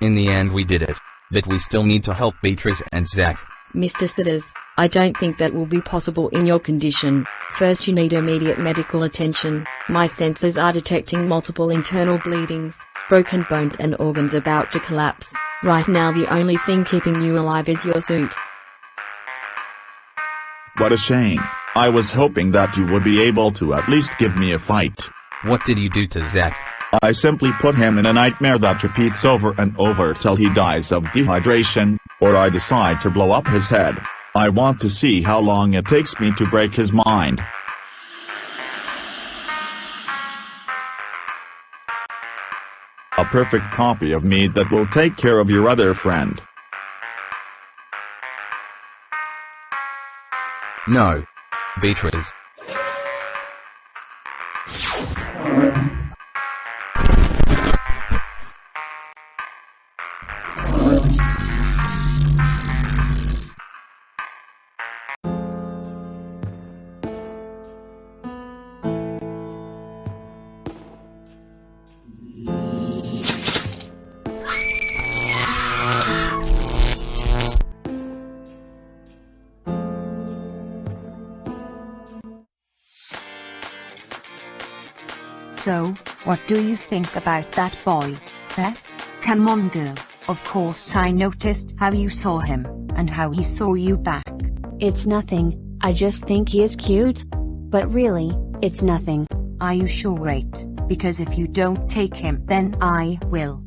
In the end we did it. But we still need to help Beatrice and Zach. Mr. Sitters, I don't think that will be possible in your condition. First you need immediate medical attention. My sensors are detecting multiple internal bleedings, broken bones and organs about to collapse. Right now the only thing keeping you alive is your suit. What a shame. I was hoping that you would be able to at least give me a fight. What did you do to Zach? I simply put him in a nightmare that repeats over and over till he dies of dehydration, or I decide to blow up his head. I want to see how long it takes me to break his mind. A perfect copy of me that will take care of your other friend. No. Beatrice. So, what do you think about that boy, Seth? Come on girl, of course I noticed how you saw him, and how he saw you back. It's nothing, I just think he is cute. But really, it's nothing. Are you sure? Right, because if you don't take him then I will.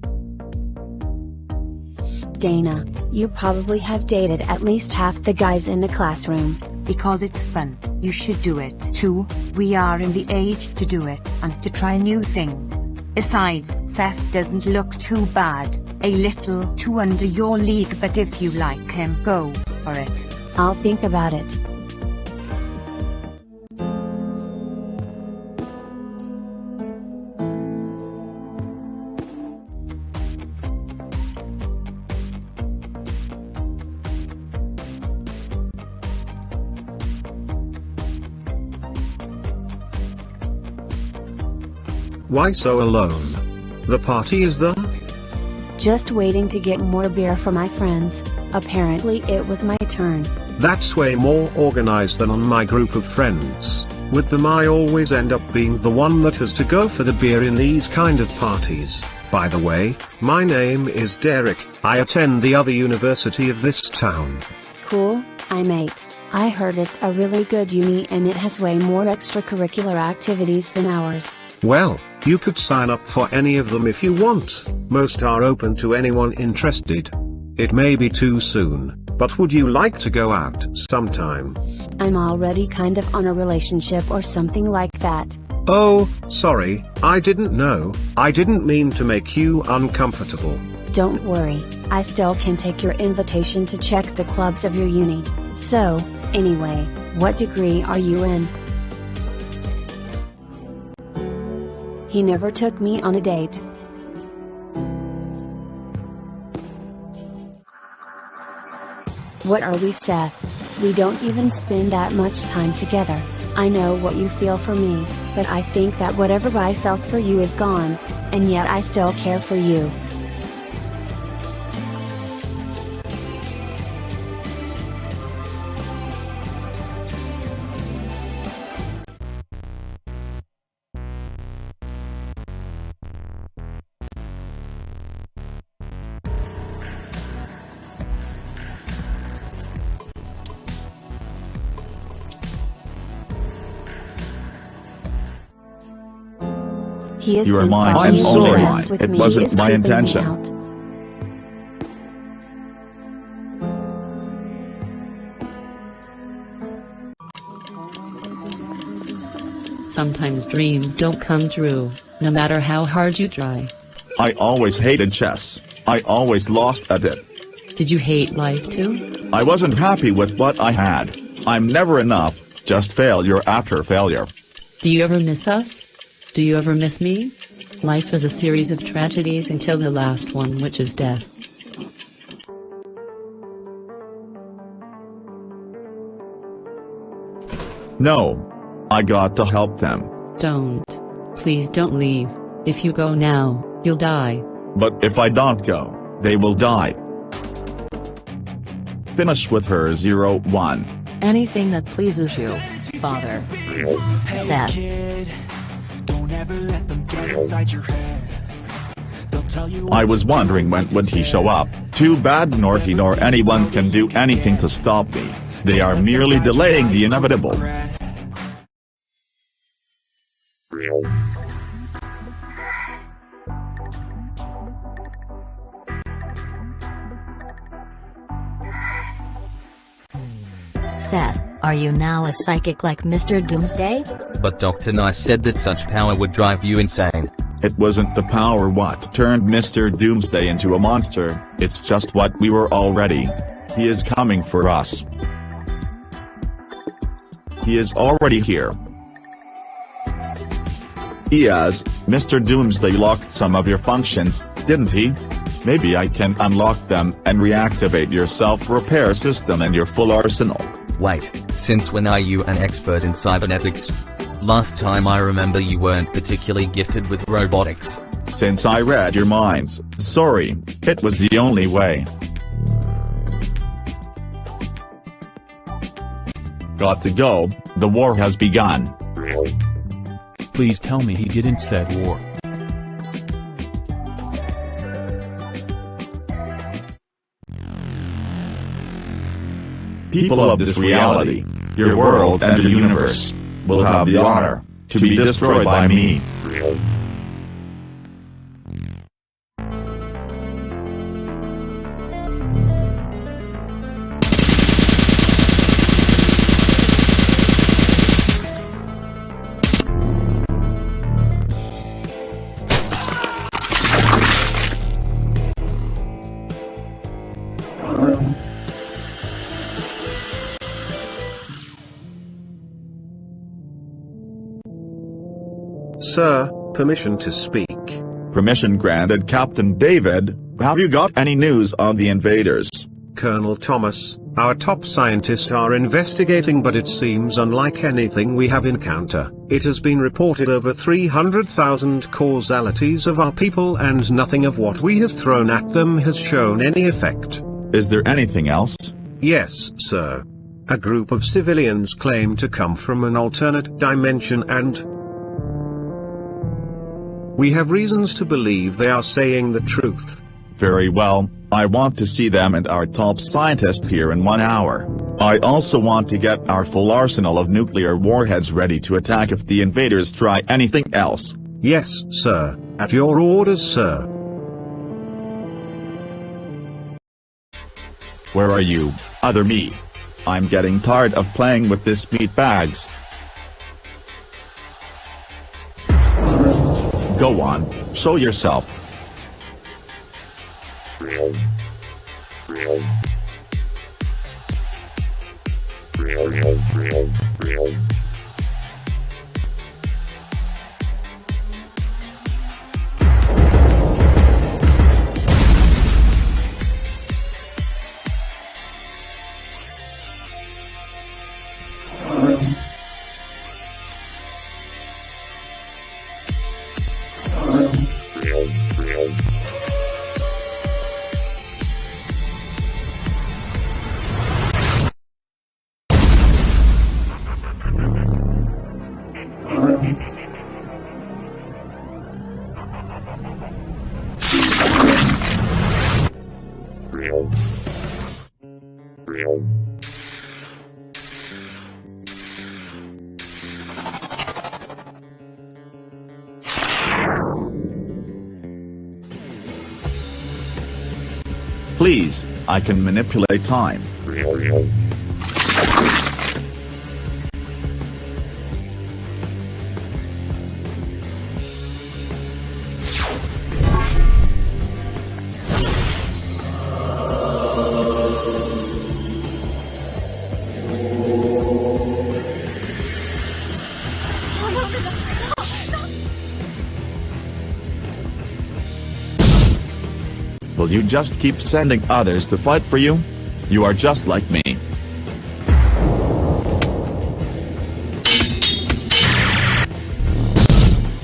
Dana, you probably have dated at least half the guys in the classroom. Because it's fun, you should do it too. We are in the age to do it and to try new things. Besides, Seth doesn't look too bad, a little too under your league, but if you like him, go for it. I'll think about it. Why so alone? The party is there? Just waiting to get more beer for my friends. Apparently it was my turn. That's way more organized than on my group of friends. With them I always end up being the one that has to go for the beer in these kind of parties. By the way, my name is Derek, I attend the other university of this town. Cool, I'm 8. I heard it's a really good uni and it has way more extracurricular activities than ours. Well, you could sign up for any of them if you want. Most are open to anyone interested. It may be too soon, but would you like to go out sometime? I'm already kind of on a relationship or something like that. Oh, sorry, I didn't know. I didn't mean to make you uncomfortable. Don't worry, I still can take your invitation to check the clubs of your uni. So, anyway, what degree are you in? He never took me on a date. What are we, Seth? We don't even spend that much time together. I know what you feel for me, but I think that whatever I felt for you is gone, and yet I still care for you. You are mine. I'm sorry. It wasn't my intention. Sometimes dreams don't come true, no matter how hard you try. I always hated chess. I always lost at it. Did you hate life too? I wasn't happy with what I had. I'm never enough, just failure after failure. Do you ever miss us? Do you ever miss me? Life is a series of tragedies until the last one, which is death. No. I got to help them. Don't. Please don't leave. If you go now, you'll die. But if I don't go, they will die. Finish with her 01. Anything that pleases you, Father. Seth. Don't ever let them get inside your head. They'll tell you I was wondering when would he show up. Too bad nor he nor anyone can do anything to stop me. They are merely delaying the inevitable. Seth, are you now a psychic like Mr. Doomsday? But Dr. Nice said that such power would drive you insane. It wasn't the power what turned Mr. Doomsday into a monster, it's just what we were already. He is coming for us. He is already here. Yes, Mr. Doomsday locked some of your functions, didn't he? Maybe I can unlock them and reactivate your self-repair system and your full arsenal. Wait, since when are you an expert in cybernetics? Last time I remember you weren't particularly gifted with robotics. Since I read your minds, sorry, it was the only way. Got to go, the war has begun. Please tell me he didn't set war. People of this reality, your world and your universe, will have the honor to be destroyed by me. Sir, permission to speak. Permission granted, Captain David. Have you got any news on the invaders? Colonel Thomas, our top scientists are investigating, but it seems unlike anything we have encountered. It has been reported over 300,000 causalities of our people, and nothing of what we have thrown at them has shown any effect. Is there anything else? Yes, sir. A group of civilians claim to come from an alternate dimension, and we have reasons to believe they are saying the truth. Very well, I want to see them and our top scientist here in 1 hour. I also want to get our full arsenal of nuclear warheads ready to attack if the invaders try anything else. Yes, sir. At your orders, sir. Where are you, other me? I'm getting tired of playing with this meatbags. Go on, show yourself. Please, I can manipulate time. Will you just keep sending others to fight for you? You are just like me.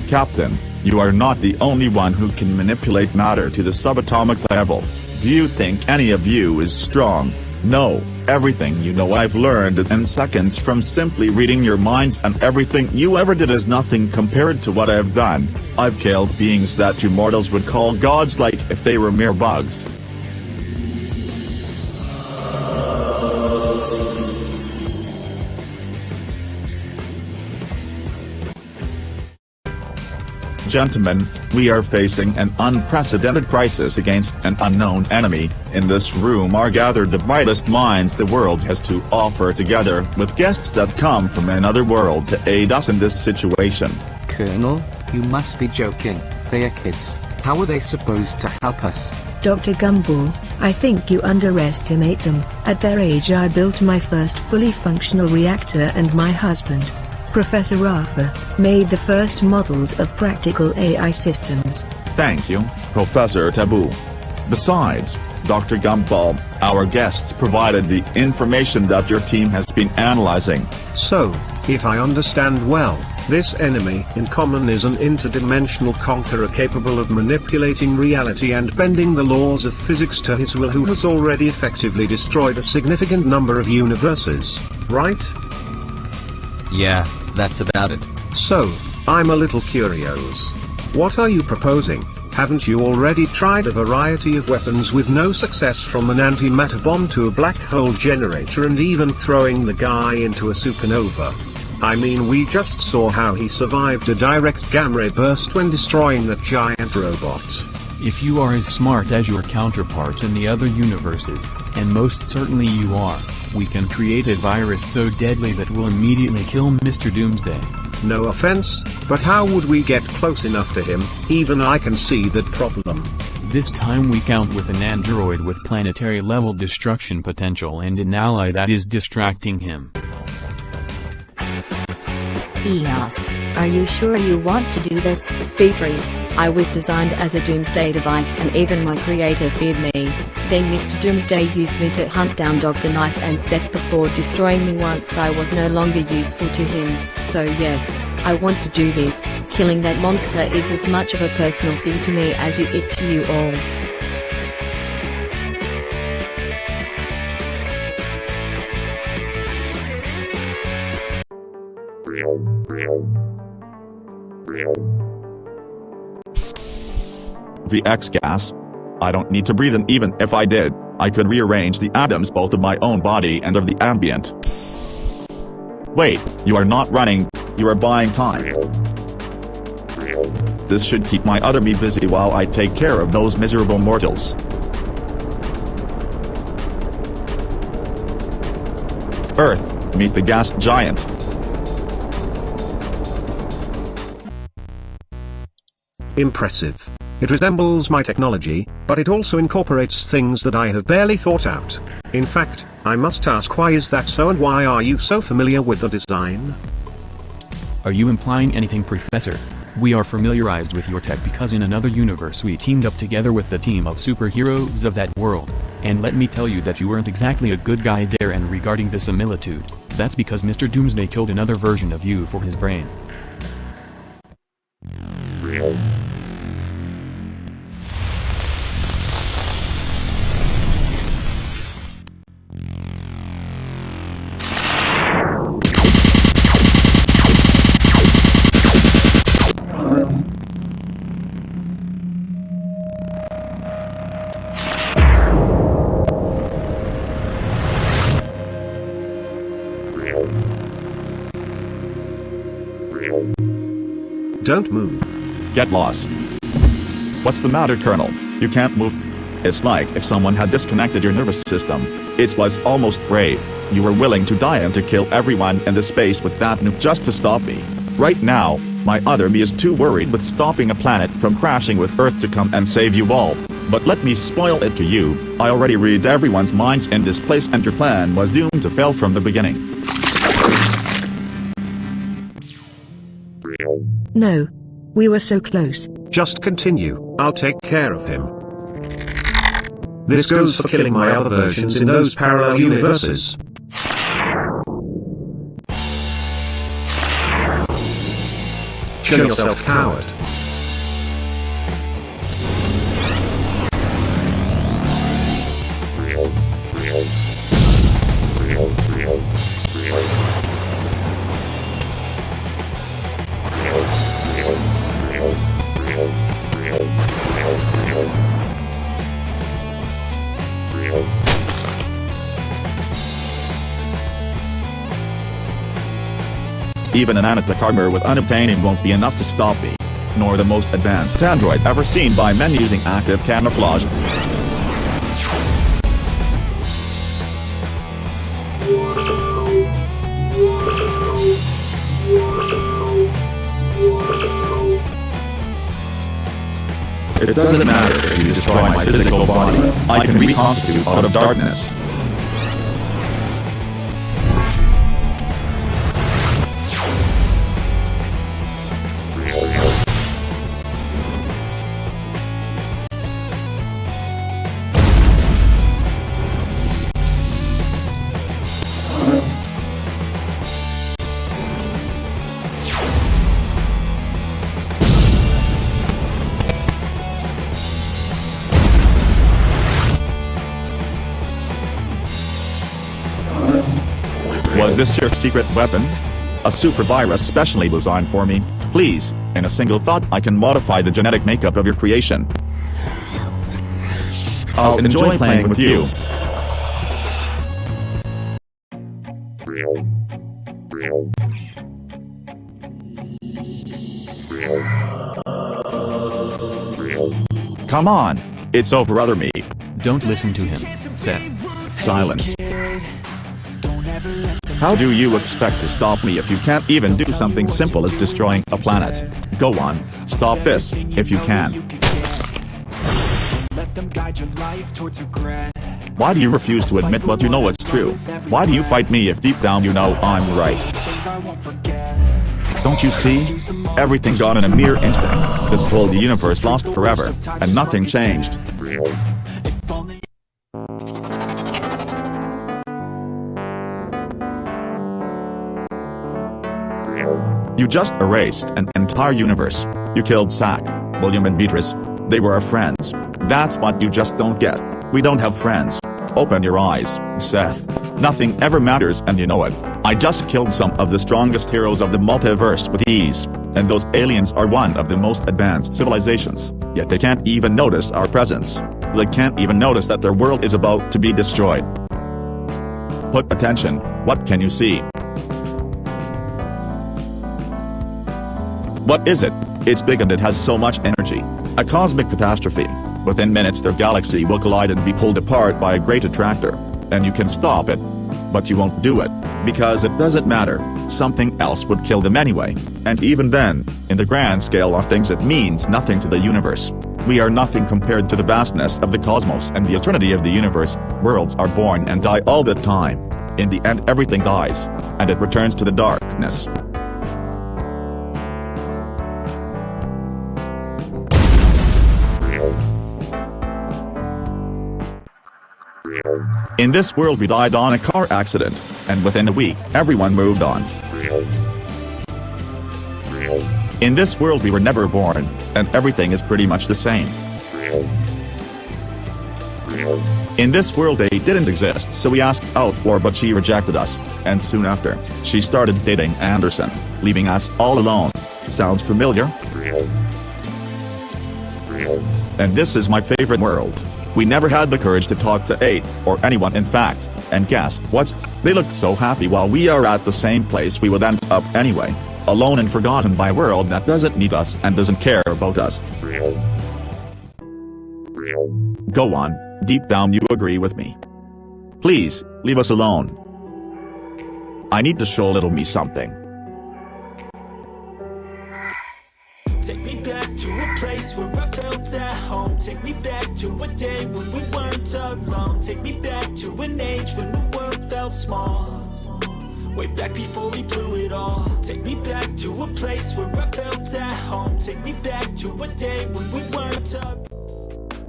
Captain, you are not the only one who can manipulate matter to the subatomic level. Do you think any of you is strong? No, everything you know I've learned in seconds from simply reading your minds, and everything you ever did is nothing compared to what I've done. I've killed beings that you mortals would call gods like if they were mere bugs. Gentlemen, we are facing an unprecedented crisis against an unknown enemy. In this room are gathered the brightest minds the world has to offer, together with guests that come from another world to aid us in this situation. Colonel, you must be joking. They are kids. How are they supposed to help us? Dr. Gumball, I think you underestimate them. At their age I built my first fully functional reactor, and my husband, Professor Arthur, made the first models of practical AI systems. Thank you, Professor Taboo. Besides, Dr. Gumball, our guests provided the information that your team has been analyzing. So, if I understand well, this enemy in common is an interdimensional conqueror capable of manipulating reality and bending the laws of physics to his will, who has already effectively destroyed a significant number of universes, right? Yeah, that's about it. So, I'm a little curious. What are you proposing? Haven't you already tried a variety of weapons with no success, from an antimatter bomb to a black hole generator and even throwing the guy into a supernova? I mean, we just saw how he survived a direct gamma ray burst when destroying that giant robot. If you are as smart as your counterparts in the other universes, and most certainly you are, we can create a virus so deadly that will immediately kill Mr. Doomsday. No offense, but how would we get close enough to him? Even I can see that problem. This time we count with an android with planetary level destruction potential and an ally that is distracting him. Eos, are you sure you want to do this? BirdBrainz, I was designed as a doomsday device, and even my creator feared me. Then Mr. Doomsday used me to hunt down Dr. Nice and Seth before destroying me once I was no longer useful to him. So yes, I want to do this. Killing that monster is as much of a personal thing to me as it is to you all. The X-gas? I don't need to breathe, and even if I did, I could rearrange the atoms both of my own body and of the ambient. Wait, you are not running, you are buying time. This should keep my other me busy while I take care of those miserable mortals. Earth, meet the gas giant. Impressive. It resembles my technology, but it also incorporates things that I have barely thought out. In fact, I must ask, why is that so, and why are you so familiar with the design? Are you implying anything, Professor? We are familiarized with your tech because in another universe we teamed up together with the team of superheroes of that world. And let me tell you that you weren't exactly a good guy there, and regarding the similitude, that's because Mr. Doomsday killed another version of you for his brain. Don't move. Get lost. What's the matter, Colonel? You can't move. It's like if someone had disconnected your nervous system. It was almost brave. You were willing to die and to kill everyone in the space with that nuke just to stop me. Right now, my other me is too worried with stopping a planet from crashing with Earth to come and save you all. But let me spoil it to you, I already read everyone's minds in this place, and your plan was doomed to fail from the beginning. No. We were so close. Just continue, I'll take care of him. This goes for killing my other versions in those parallel universes. Show yourself, coward. Even an Anatic armor with unobtainium won't be enough to stop me. Nor the most advanced android ever seen by men using active camouflage. It doesn't matter if you destroy my physical body, I can reconstitute out of darkness. Was this your secret weapon? A super virus specially designed for me? Please, in a single thought I can modify the genetic makeup of your creation. I'll enjoy playing with you. Come on, it's over other me. Don't listen to him, Seth. Silence. How do you expect to stop me if you can't even do something simple as destroying a planet? Go on, stop this, if you can. Why do you refuse to admit what you know it's true? Why do you fight me if deep down you know I'm right? Don't you see? Everything gone in a mere instant. This whole universe lost forever, and nothing changed. You just erased an entire universe. You killed Zach, William and Beatrice. They were our friends. That's what you just don't get. We don't have friends. Open your eyes, Seth. Nothing ever matters and you know it. I just killed some of the strongest heroes of the multiverse with ease. And those aliens are one of the most advanced civilizations. Yet they can't even notice our presence. They can't even notice that their world is about to be destroyed. Put attention. What can you see? What is it? It's big and it has so much energy. A cosmic catastrophe. Within minutes their galaxy will collide and be pulled apart by a great attractor. And you can stop it. But you won't do it. Because it doesn't matter. Something else would kill them anyway. And even then, in the grand scale of things it means nothing to the universe. We are nothing compared to the vastness of the cosmos and the eternity of the universe. Worlds are born and die all the time. In the end everything dies. And it returns to the darkness. In this world we died on a car accident, and within a week, everyone moved on. In this world we were never born, and everything is pretty much the same. In this world they didn't exist, so we asked out for but she rejected us, and soon after, she started dating Anderson, leaving us all alone. Sounds familiar? And this is my favorite world. We never had the courage to talk to JAde, or anyone in fact, and guess what? They look so happy while we are at the same place we would end up anyway. Alone and forgotten by a world that doesn't need us and doesn't care about us. Go on, deep down you agree with me. Please, leave us alone. I need to show little me something. Take me back to a place where I felt at home. Take me back to a day when we weren't alone. Take me back to an age when the world felt small. Way back before we blew it all. Take me back to a place where I felt at home. Take me back to a day when we weren't alone.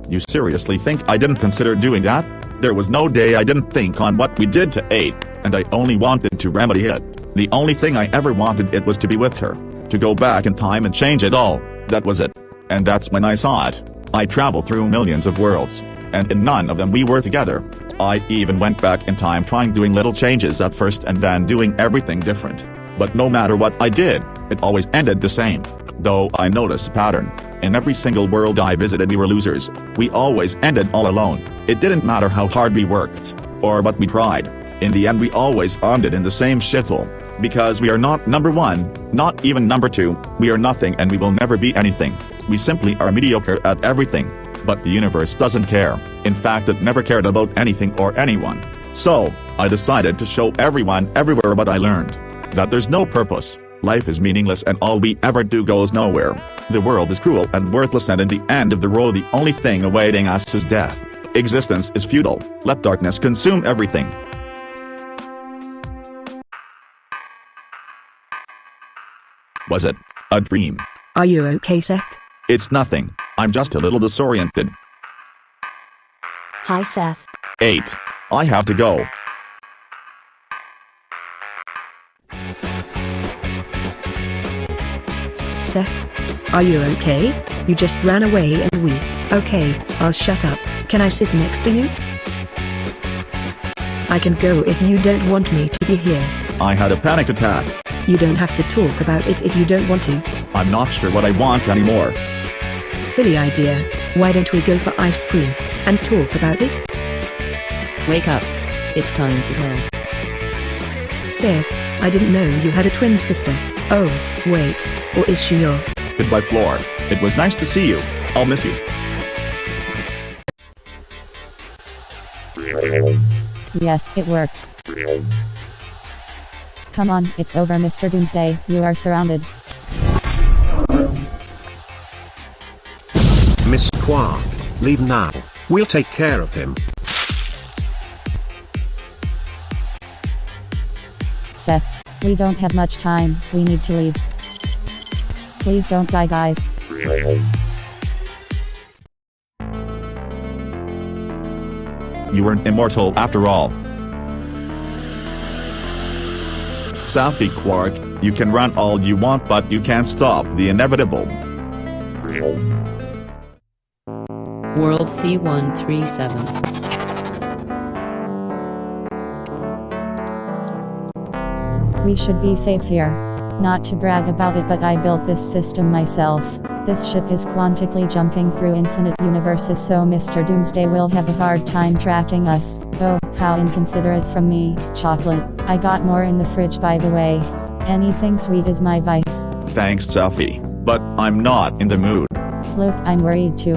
You seriously think I didn't consider doing that? There was no day I didn't think on what we did to JAde, and I only wanted to remedy it. The only thing I ever wanted it was to be with her. To go back in time and change it all, that was it. And that's when I saw it. I traveled through millions of worlds, and in none of them we were together. I even went back in time trying doing little changes at first and then doing everything different. But no matter what I did, it always ended the same. Though I noticed a pattern. In every single world I visited we were losers. We always ended all alone. It didn't matter how hard we worked, or what we tried. In the end we always ended in the same shithole. Because we are not number one, not even number two, we are nothing and we will never be anything. We simply are mediocre at everything. But the universe doesn't care. In fact it never cared about anything or anyone. So, I decided to show everyone everywhere what I learned. That there's no purpose. Life is meaningless and all we ever do goes nowhere. The world is cruel and worthless and in the end of the road the only thing awaiting us is death. Existence is futile. Let darkness consume everything. Was it a dream? Are you okay, Seth? It's nothing. I'm just a little disoriented. Hi, Seth. 8. I have to go. Seth? Are you okay? You just ran away and we... Okay, I'll shut up. Can I sit next to you? I can go if you don't want me to be here. I had a panic attack. You don't have to talk about it if you don't want to. I'm not sure what I want anymore. Silly idea. Why don't we go for ice cream and talk about it? Wake up. It's time to go. Seth, I didn't know you had a twin sister. Oh, wait, or is she your... Goodbye, Flore. It was nice to see you. I'll miss you. Yes, it worked. Come on, it's over, Mr. Doomsday. You are surrounded. Miss Quark, leave now. We'll take care of him. Seth, we don't have much time. We need to leave. Please don't die, guys. You weren't immortal after all. Safi Quark, you can run all you want but you can't stop the inevitable. World C137. We should be safe here. Not to brag about it, but I built this system myself. This ship is quantically jumping through infinite universes, so Mr. Doomsday will have a hard time tracking us. Oh, how inconsiderate from me. Chocolate. I got more in the fridge, by the way. Anything sweet is my vice. Thanks, Safi, but I'm not in the mood. Look, I'm worried too.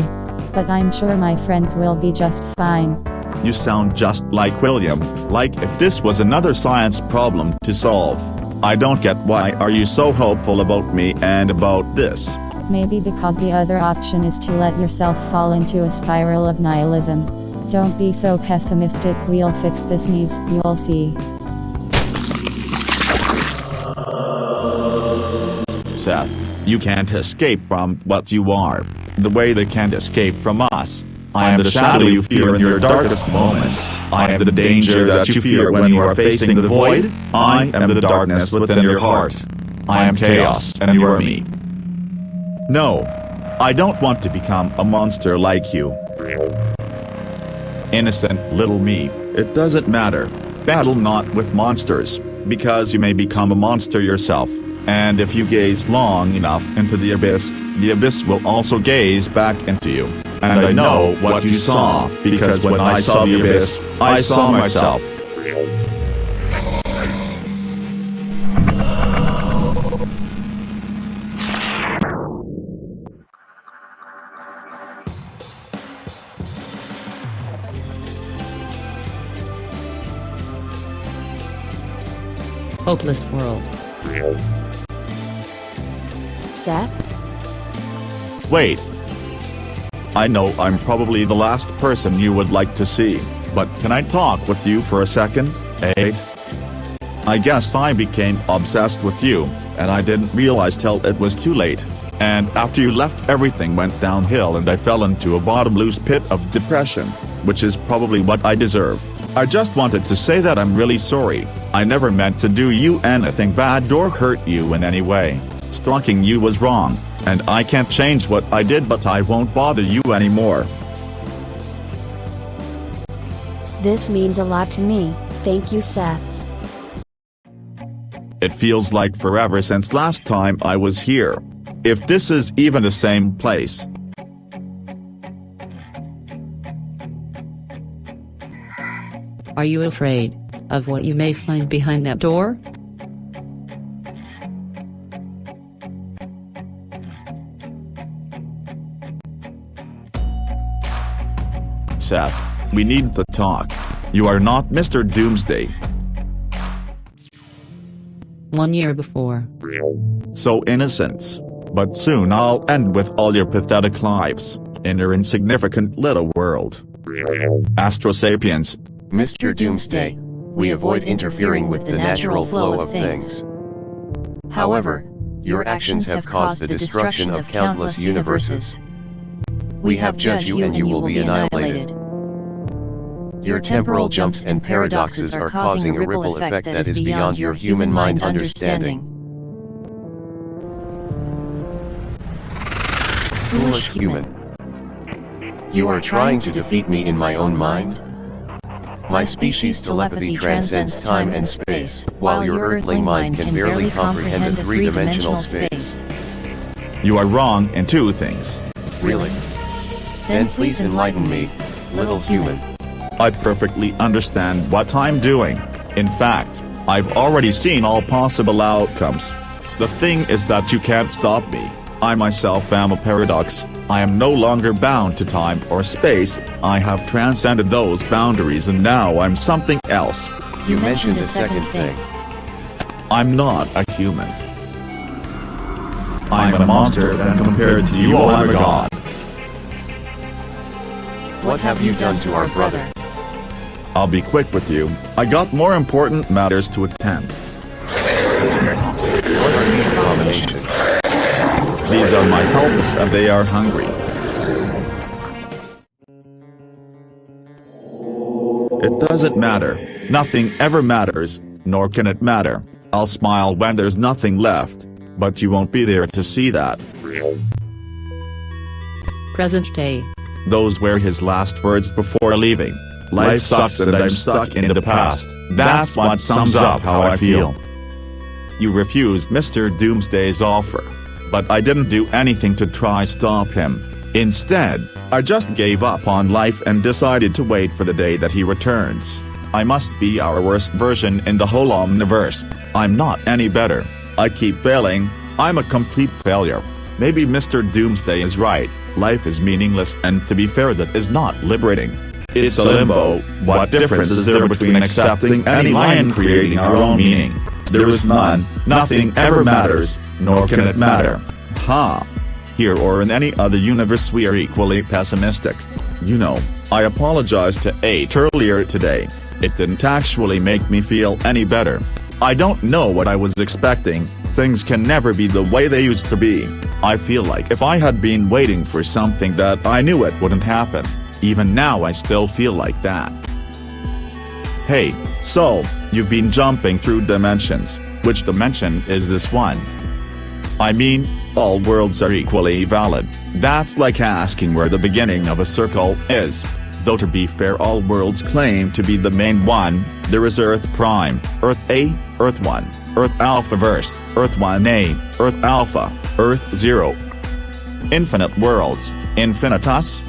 But I'm sure my friends will be just fine. You sound just like William, like if this was another science problem to solve. I don't get why are you so hopeful about me and about this. Maybe because the other option is to let yourself fall into a spiral of nihilism. Don't be so pessimistic, we'll fix this, Mies, you'll see. Seth, you can't escape from what you are, the way they can't escape from us. I am the shadow you fear in your darkest moments. I am the danger that you fear when you are facing the void. I am the darkness within your heart. I am chaos and you are me. No, I don't want to become a monster like you. Innocent little me, it doesn't matter. Battle not with monsters, because you may become a monster yourself. And if you gaze long enough into the abyss will also gaze back into you. And I know what you saw, because when I saw the abyss, I saw myself. Hopeless world. Seth? Wait. I know I'm probably the last person you would like to see, but can I talk with you for a second, eh? I guess I became obsessed with you, and I didn't realize till it was too late. And after you left, everything went downhill and I fell into a bottomless pit of depression, which is probably what I deserve. I just wanted to say that I'm really sorry. I never meant to do you anything bad or hurt you in any way. Stalking you was wrong, and I can't change what I did, but I won't bother you anymore. This means a lot to me, thank you, Seth. It feels like forever since last time I was here. If this is even the same place. Are you afraid of what you may find behind that door? Seth, we need to talk. You are not Mr. Doomsday. 1 year before. So innocent. But soon I'll end with all your pathetic lives, in your insignificant little world. Astro Sapiens. Mr. Doomsday, we avoid interfering with the natural flow of things. However, your actions have caused the destruction of countless universes. We have judged you and you will be annihilated. Your temporal jumps and paradoxes are causing a ripple effect that is beyond your human mind understanding. Foolish human. You are trying to defeat me in my own mind? My species' telepathy transcends time and space, while your earthling mind can barely comprehend a three-dimensional space. You are wrong in two things. Really? Then please enlighten me, little human. I perfectly understand what I'm doing. In fact, I've already seen all possible outcomes. The thing is that you can't stop me. I myself am a paradox. I am no longer bound to time or space. I have transcended those boundaries and now I'm something else. You mentioned the second thing. I'm not a human. I'm a monster and compared to you I'm a god. What have you done to our brother? I'll be quick with you. I got more important matters to attend. What are these abominations? These are my helpers and they are hungry. It doesn't matter. Nothing ever matters, nor can it matter. I'll smile when there's nothing left, but you won't be there to see that. Present day. Those were his last words before leaving. Life sucks and I'm stuck in the past. That's what sums up how I feel. You refused Mr. Doomsday's offer. But I didn't do anything to try stop him. Instead, I just gave up on life and decided to wait for the day that he returns. I must be our worst version in the whole omniverse. I'm not any better. I keep failing. I'm a complete failure. Maybe Mr. Doomsday is right. Life is meaningless and to be fair that is not liberating. It's a limbo. What difference is there between accepting any lie and creating our own meaning? There is none. Nothing ever matters, nor can it matter. Ha! Here or in any other universe we are equally pessimistic. You know, I apologized to JAde earlier today. It didn't actually make me feel any better. I don't know what I was expecting. Things can never be the way they used to be. I feel like if I had been waiting for something that I knew it wouldn't happen. Even now I still feel like that. Hey, so, you've been jumping through dimensions. Which dimension is this one? I mean, all worlds are equally valid. That's like asking where the beginning of a circle is. Though to be fair, all worlds claim to be the main one. There is Earth Prime, Earth A, Earth 1, Earth Alphaverse, Earth 1A, Earth Alpha, Earth 0. Infinite worlds, infinitus?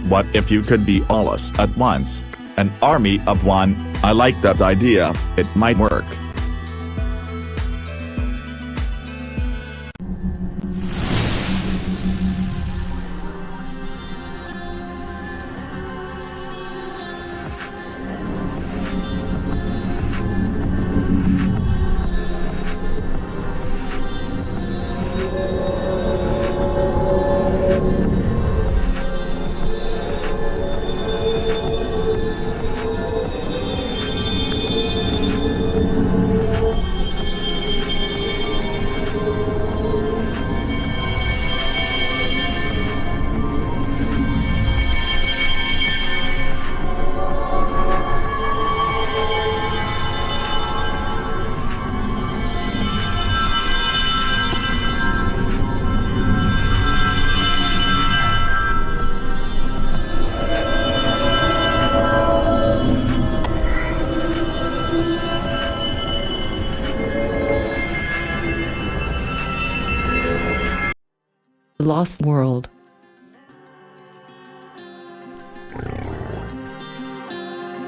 What if you could be all us at once? An army of one. I like that idea. It might work. The Lost World.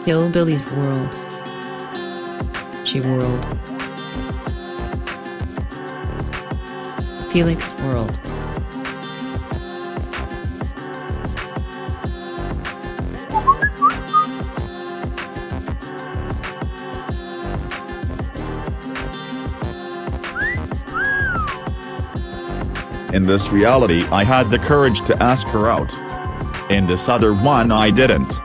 Hillbilly's World. She World. Felix World. In this reality I had the courage to ask her out. In this other one I didn't.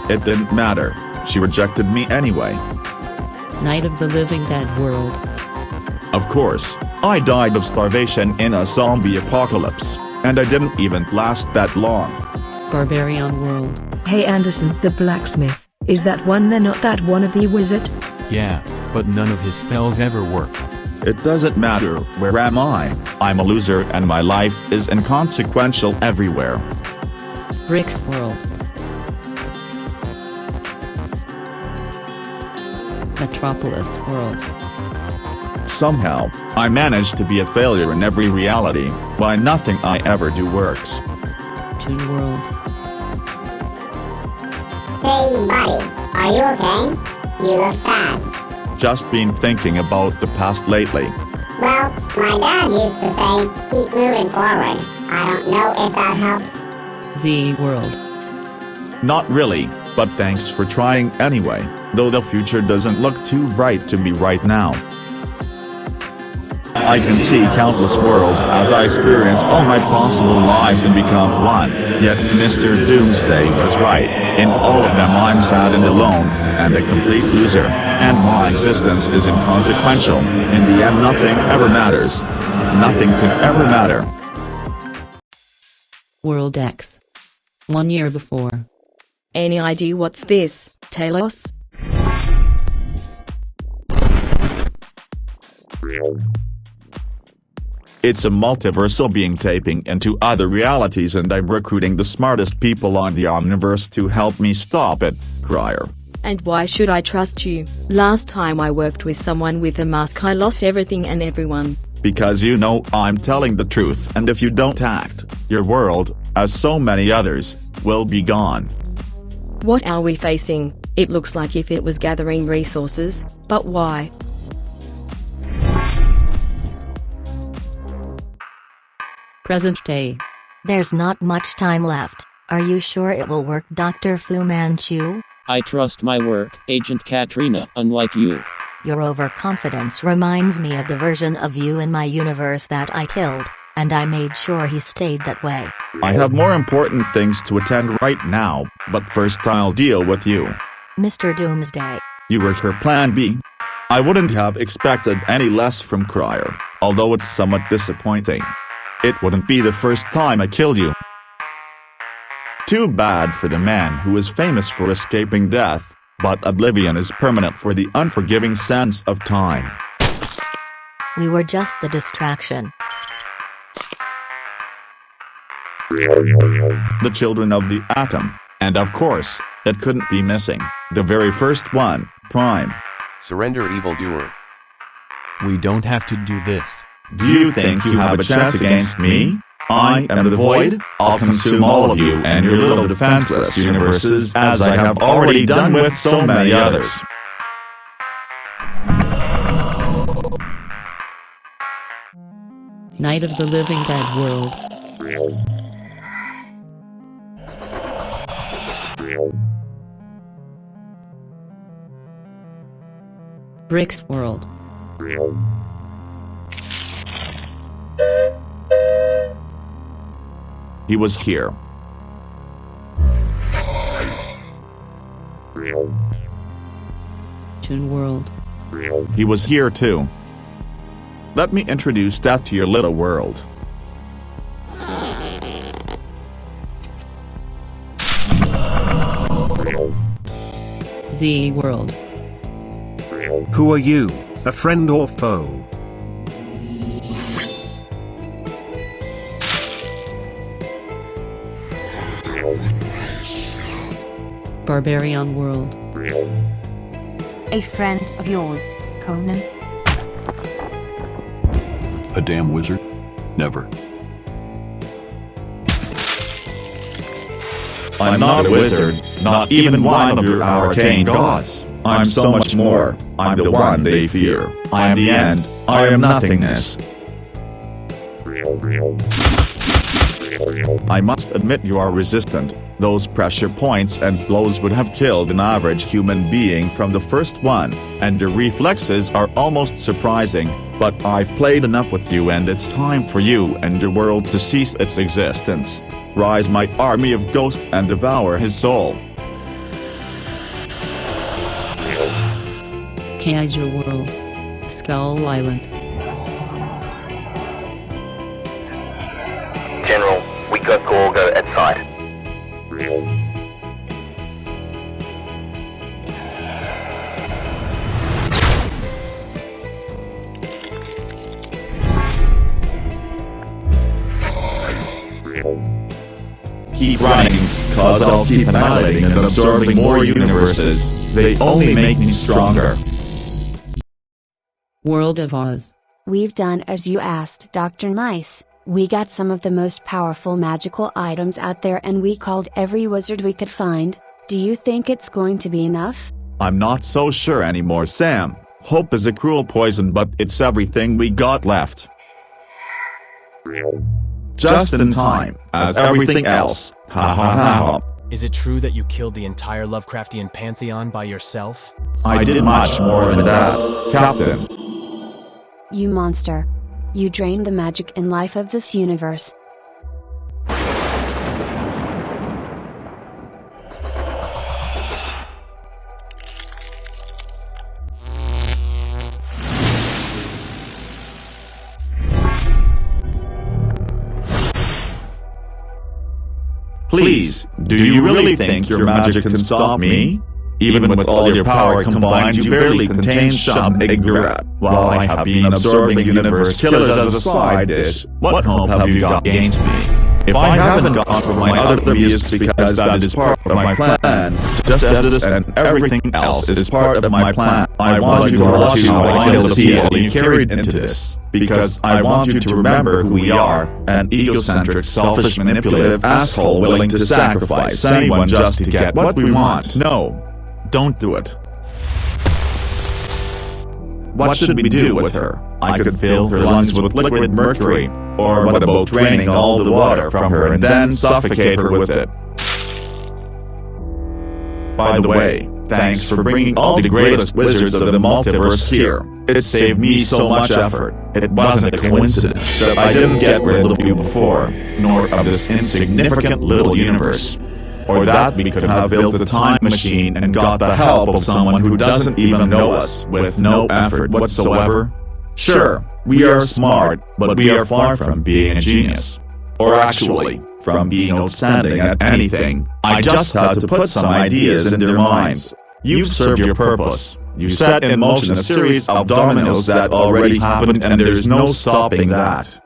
It didn't matter, she rejected me anyway. Night of the Living Dead World. Of course, I died of starvation in a zombie apocalypse, and I didn't even last that long. Barbarian World. Hey Anderson, the blacksmith, is that one there not that wannabe wizard? Yeah, but none of his spells ever work. It doesn't matter, where am I? I'm a loser and my life is inconsequential everywhere. Brick's World. Metropolis World. Somehow, I managed to be a failure in every reality, why nothing I ever do works. Toon World. Hey buddy, are you okay? You look sad. Just been thinking about the past lately. Well, my dad used to say, keep moving forward. I don't know if that helps. Z World. Not really, but thanks for trying anyway, though the future doesn't look too bright to me right now. I can see countless worlds as I experience all my possible lives and become one, yet Mr. Doomsday was right. In all of them I'm sad and alone, and a complete loser, and my existence is inconsequential. In the end nothing ever matters. Nothing could ever matter. World X. 1 year before. Any idea what's this, Talos? It's a multiversal being tapping into other realities and I'm recruiting the smartest people on the Omniverse to help me stop it, Crier. And why should I trust you? Last time I worked with someone with a mask I lost everything and everyone. Because you know I'm telling the truth and if you don't act, your world, as so many others, will be gone. What are we facing? It looks like if it was gathering resources, but why? Present day. There's not much time left. Are you sure it will work, Dr. Fu Manchu? I trust my work, Agent Katrina, unlike you. Your overconfidence reminds me of the version of you in my universe that I killed, and I made sure he stayed that way. I have more important things to attend right now, but first I'll deal with you. Mr. Doomsday. You were her plan B. I wouldn't have expected any less from Crier, although it's somewhat disappointing. It wouldn't be the first time I killed you. Too bad for the man who is famous for escaping death, but oblivion is permanent for the unforgiving sense of time. We were just the distraction. The children of the atom, and of course, it couldn't be missing, the very first one, Prime. Surrender, evildoer. We don't have to do this. Do you think you have a chance against me? I am the Void. I'll consume all of you and your little defenseless universes as I have already done with so many others. Night of the Living Dead World. Brick's World. He was here. Toon World. He was here too. Let me introduce that to your little world. Z World. Who are you, a friend or foe? Barbarian World. A friend of yours, Conan? A damn wizard? Never. I'm not a wizard, not even one of your arcane gods. I'm so much more. I'm the one they fear. I am the end. I am nothingness. I must admit you are resistant. Those pressure points and blows would have killed an average human being from the first one, and your reflexes are almost surprising, but I've played enough with you and it's time for you and your world to cease its existence. Rise my army of ghosts and devour his soul. Cage your world. Skull Island. General, we got Gorgo at sight. Keep running, cause I'll keep annihilating and absorbing more universes. They only make me stronger. World of Oz. We've done as you asked, Dr. Nice. We got some of the most powerful magical items out there and we called every wizard we could find. Do you think it's going to be enough? I'm not so sure anymore, Sam. Hope is a cruel poison, but it's everything we got left. Just in time, as everything else. Ha ha ha. Is it true that you killed the entire Lovecraftian pantheon by yourself? I did much more than that, Captain. You monster. You drained the magic and life of this universe. Please, do you really think your magic can stop me? Even with all your power combined, you barely contain some ignorant. While I have been absorbing universe killers as a side dish, what hope have you got against me? If I haven't gone for my other beasts because that is part of my plan, just as this and everything else is part of my plan, I want you to watch how I kill the people you carried into this. Because I want you to remember who we are, an egocentric, selfish, manipulative asshole willing to sacrifice anyone just to get what we want. No. Don't do it. What should we do with her? I could fill her lungs with liquid mercury. Or what about draining all the water from her and then suffocate her with it? By the way, thanks for bringing all the greatest wizards of the multiverse here. It saved me so much effort. It wasn't a coincidence that I didn't get rid of you before, nor of this insignificant little universe. Or that we could have built a time machine and got the help of someone who doesn't even know us, with no effort whatsoever. Sure, we are smart, but we are far from being a genius. Or actually, from being outstanding at anything. I just had to put some ideas in their minds. You've served your purpose. You set in motion a series of dominoes that already happened and there's no stopping that.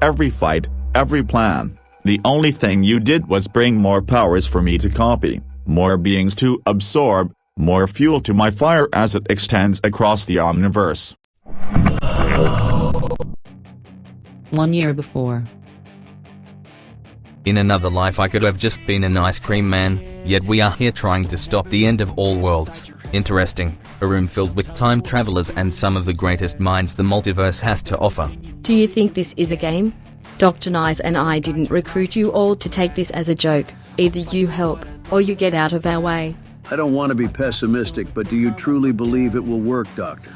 Every fight, every plan. The only thing you did was bring more powers for me to copy, more beings to absorb, more fuel to my fire as it extends across the omniverse. 1 year before. In another life I could have just been an ice cream man, yet we are here trying to stop the end of all worlds. Interesting, a room filled with time travelers and some of the greatest minds the multiverse has to offer. Do you think this is a game? Dr. Nice and I didn't recruit you all to take this as a joke. Either you help, or you get out of our way. I don't want to be pessimistic, but do you truly believe it will work, Doctor?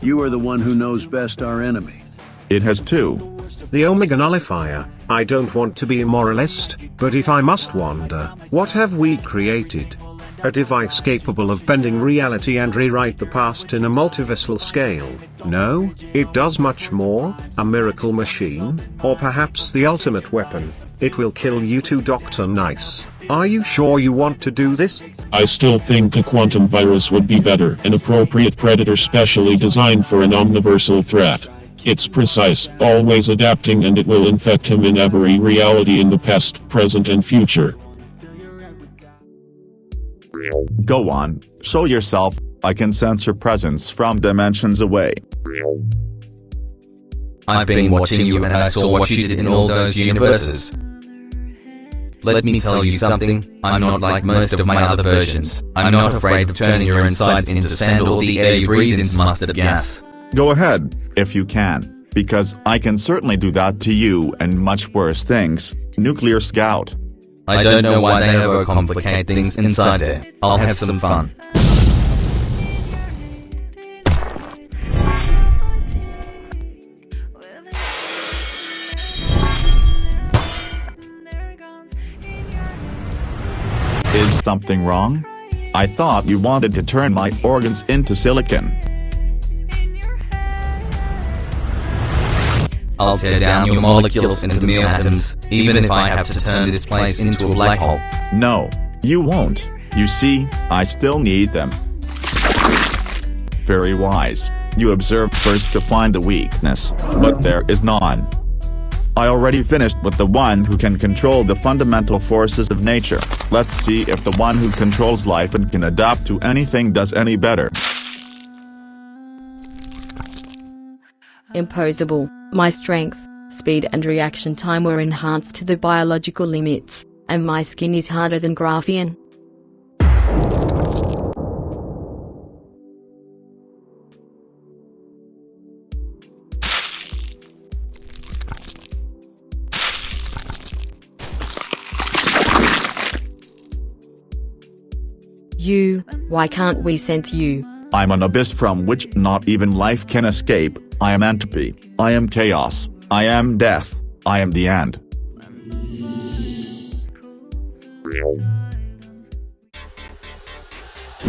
You are the one who knows best our enemy. It has two. The Omega Nullifier. I don't want to be a moralist, but if I must wander, what have we created? A device capable of bending reality and rewrite the past in a multiversal scale. No, it does much more. A miracle machine, or perhaps the ultimate weapon. It will kill you too, Dr. Nice. Are you sure you want to do this? I still think a quantum virus would be better, an appropriate predator specially designed for an omniversal threat. It's precise, always adapting, and it will infect him in every reality in the past, present and future. Go on, show yourself. I can sense your presence from dimensions away. I've been watching you and I saw what you did in all those universes. Let me tell you something, I'm not like most of my other versions. I'm not afraid of turning your insides into sand or the air you breathe into mustard gas. Go ahead, if you can, because I can certainly do that to you and much worse things, Nuclear Scout. I don't know why they overcomplicate things inside there. I'll have some fun. Is something wrong? I thought you wanted to turn my organs into silicon. I'll tear down your molecules into mere atoms, even if I have to turn this place into a black hole. No, you won't. You see, I still need them. Very wise. You observe first to find the weakness, but there is none. I already finished with the one who can control the fundamental forces of nature. Let's see if the one who controls life and can adapt to anything does any better. Impossible. My strength, speed and reaction time were enhanced to the biological limits, and my skin is harder than graphene. Why can't we sense you? I'm an abyss from which not even life can escape. I am entropy. I am chaos. I am death. I am the end.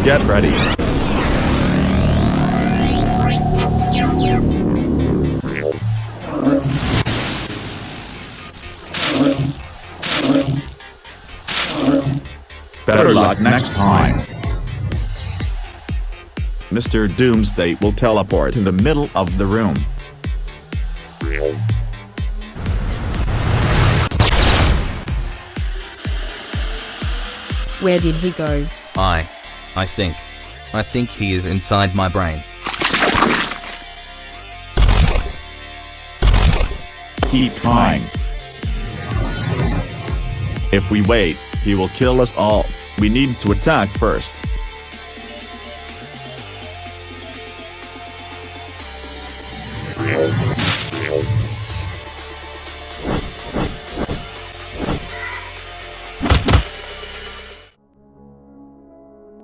Get ready. Better luck next time. Mr. Doomsday will teleport in the middle of the room. Where did he go? I think he is inside my brain. Keep trying. If we wait, he will kill us all. We need to attack first.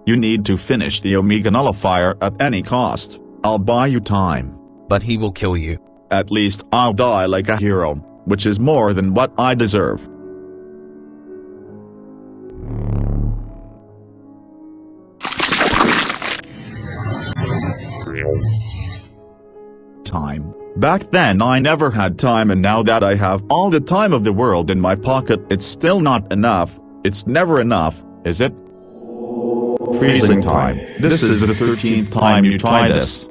You need to finish the Omega Nullifier at any cost. I'll buy you time. But he will kill you. At least I'll die like a hero, which is more than what I deserve. Time. Back then I never had time, and now that I have all the time of the world in my pocket, it's still not enough. It's never enough, is it? Freezing time. This is the 13th time you try this.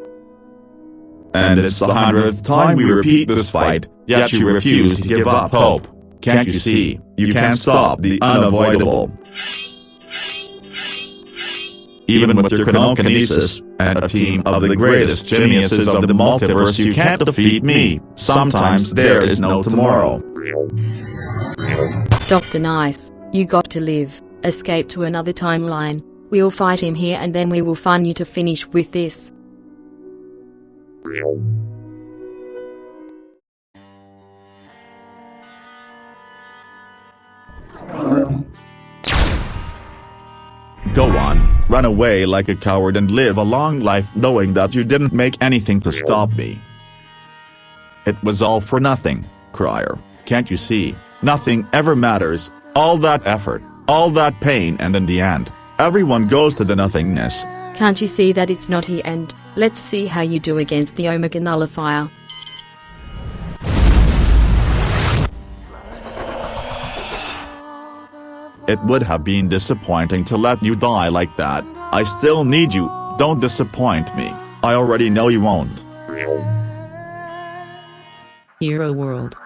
And it's the 100th time we repeat this fight, yet you refuse to give up hope. Can't you see? You can't stop the unavoidable. Even with your chronokinesis, and a team of the greatest geniuses of the multiverse, you can't defeat me. Sometimes there is no tomorrow. Dr. Nice, you got to live. Escape to another timeline. We'll fight him here and then we will find you to finish with this. Go on, run away like a coward and live a long life knowing that you didn't make anything to stop me. It was all for nothing, Crier. Can't you see? Nothing ever matters. All that effort, all that pain, and in the end, everyone goes to the nothingness. Can't you see that it's not the end? Let's see how you do against the Omega Nullifier. It would have been disappointing to let you die like that. I still need you. Don't disappoint me. I already know you won't. Hero World.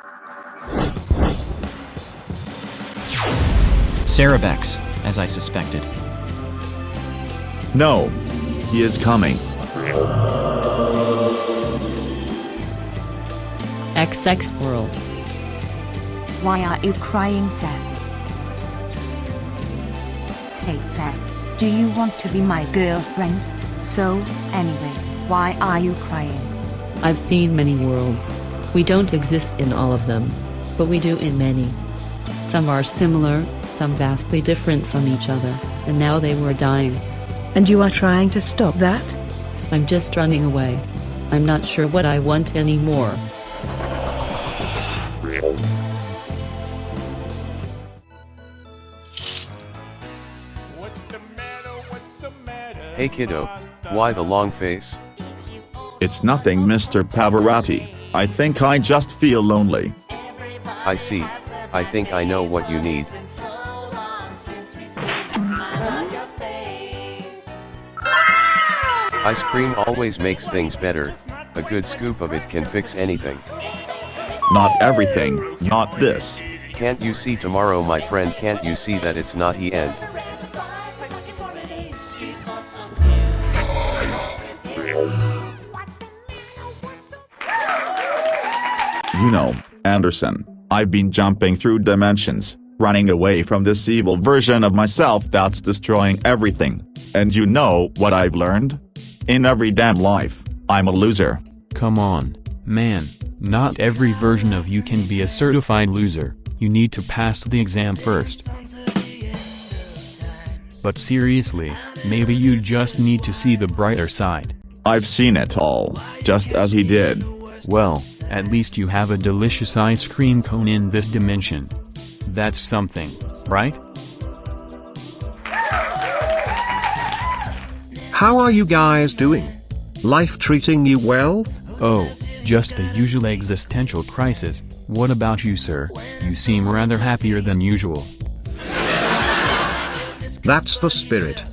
Cerebex, as I suspected. No. He is coming. XX world. Why are you crying, Seth? Hey Seth, do you want to be my girlfriend? So, anyway, why are you crying? I've seen many worlds. We don't exist in all of them, but we do in many. Some are similar, some vastly different from each other, and now they were dying. And you are trying to stop that? I'm just running away. I'm not sure what I want anymore. Hey kiddo, why the long face? It's nothing, Mr. Pavarotti. I think I just feel lonely. I see. I think I know what you need. Ice cream always makes things better. A good scoop of it can fix anything. Not everything, not this. Can't you see tomorrow, my friend? Can't you see that it's not the end? You know, Anderson, I've been jumping through dimensions, running away from this evil version of myself that's destroying everything. And you know what I've learned? In every damn life, I'm a loser. Come on, man, not every version of you can be a certified loser. You need to pass the exam first. But seriously, maybe you just need to see the brighter side. I've seen it all, just as he did. Well, at least you have a delicious ice cream cone in this dimension. That's something, right? How are you guys doing? Life treating you well? Oh, just the usual existential crisis. What about you, sir? You seem rather happier than usual. That's the spirit.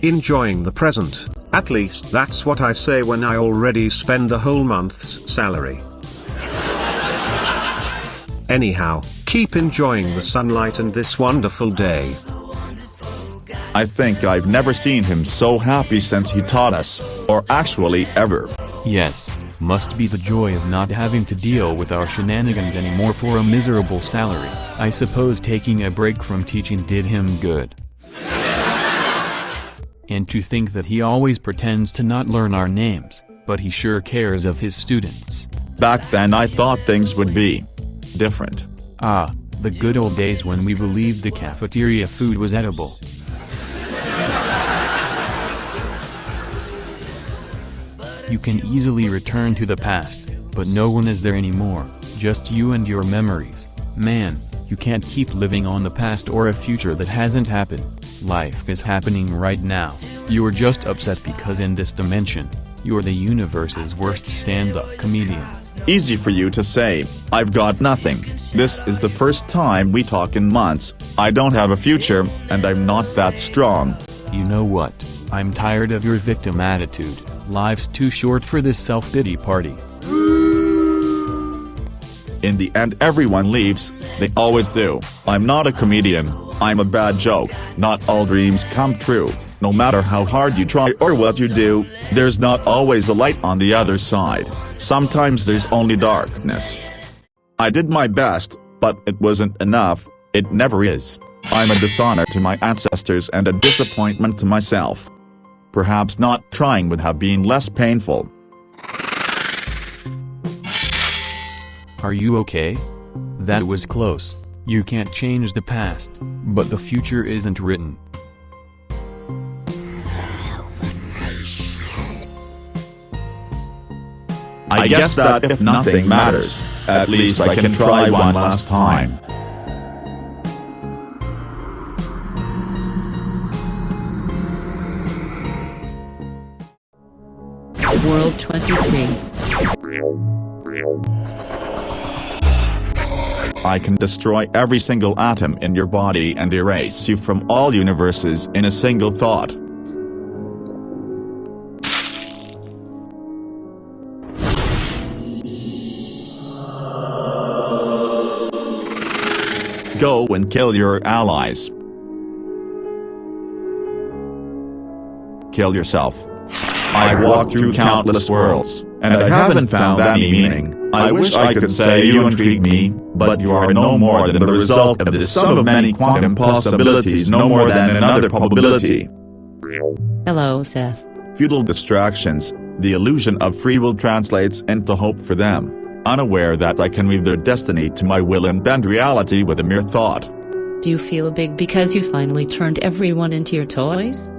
Enjoying the present. At least that's what I say when I already spend a whole month's salary. Anyhow, keep enjoying the sunlight and this wonderful day. I think I've never seen him so happy since he taught us, or actually ever. Yes, must be the joy of not having to deal with our shenanigans anymore for a miserable salary. I suppose taking a break from teaching did him good. And to think that he always pretends to not learn our names, but he sure cares of his students. Back then I thought things would be different. Ah, the good old days when we believed the cafeteria food was edible. You can easily return to the past, but no one is there anymore, just you and your memories. Man, you can't keep living on the past or a future that hasn't happened. Life is happening right now. You're just upset because in this dimension, you're the universe's worst stand-up comedian. Easy for you to say, I've got nothing. This is the first time we talk in months. I don't have a future, and I'm not that strong. You know what? I'm tired of your victim attitude. Life's too short for this self-pity party. In the end everyone leaves, they always do. I'm not a comedian, I'm a bad joke. Not all dreams come true. No matter how hard you try or what you do, there's not always a light on the other side. Sometimes there's only darkness. I did my best, but it wasn't enough. It never is. I'm a dishonor to my ancestors and a disappointment to myself. Perhaps not trying would have been less painful. Are you okay? That was close. You can't change the past, but the future isn't written. I guess that if nothing matters, at least I can try one last time. World 23. I can destroy every single atom in your body and erase you from all universes in a single thought. Go and kill your allies. Kill yourself. I've walked through countless worlds, and I haven't found any meaning. I wish I could say you intrigue me, but you are no more than the result of the sum of many quantum possibilities, no more than another probability. Hello, Seth. Futile distractions, the illusion of free will translates into hope for them, unaware that I can weave their destiny to my will and bend reality with a mere thought. Do you feel big because you finally turned everyone into your toys?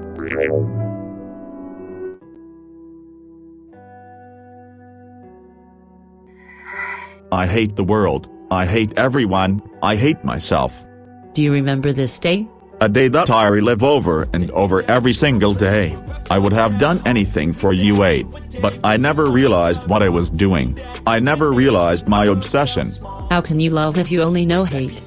I hate the world, I hate everyone, I hate myself. Do you remember this day? A day that I relive over and over every single day. I would have done anything for you, JAde, but I never realized what I was doing. I never realized my obsession. How can you love if you only know hate?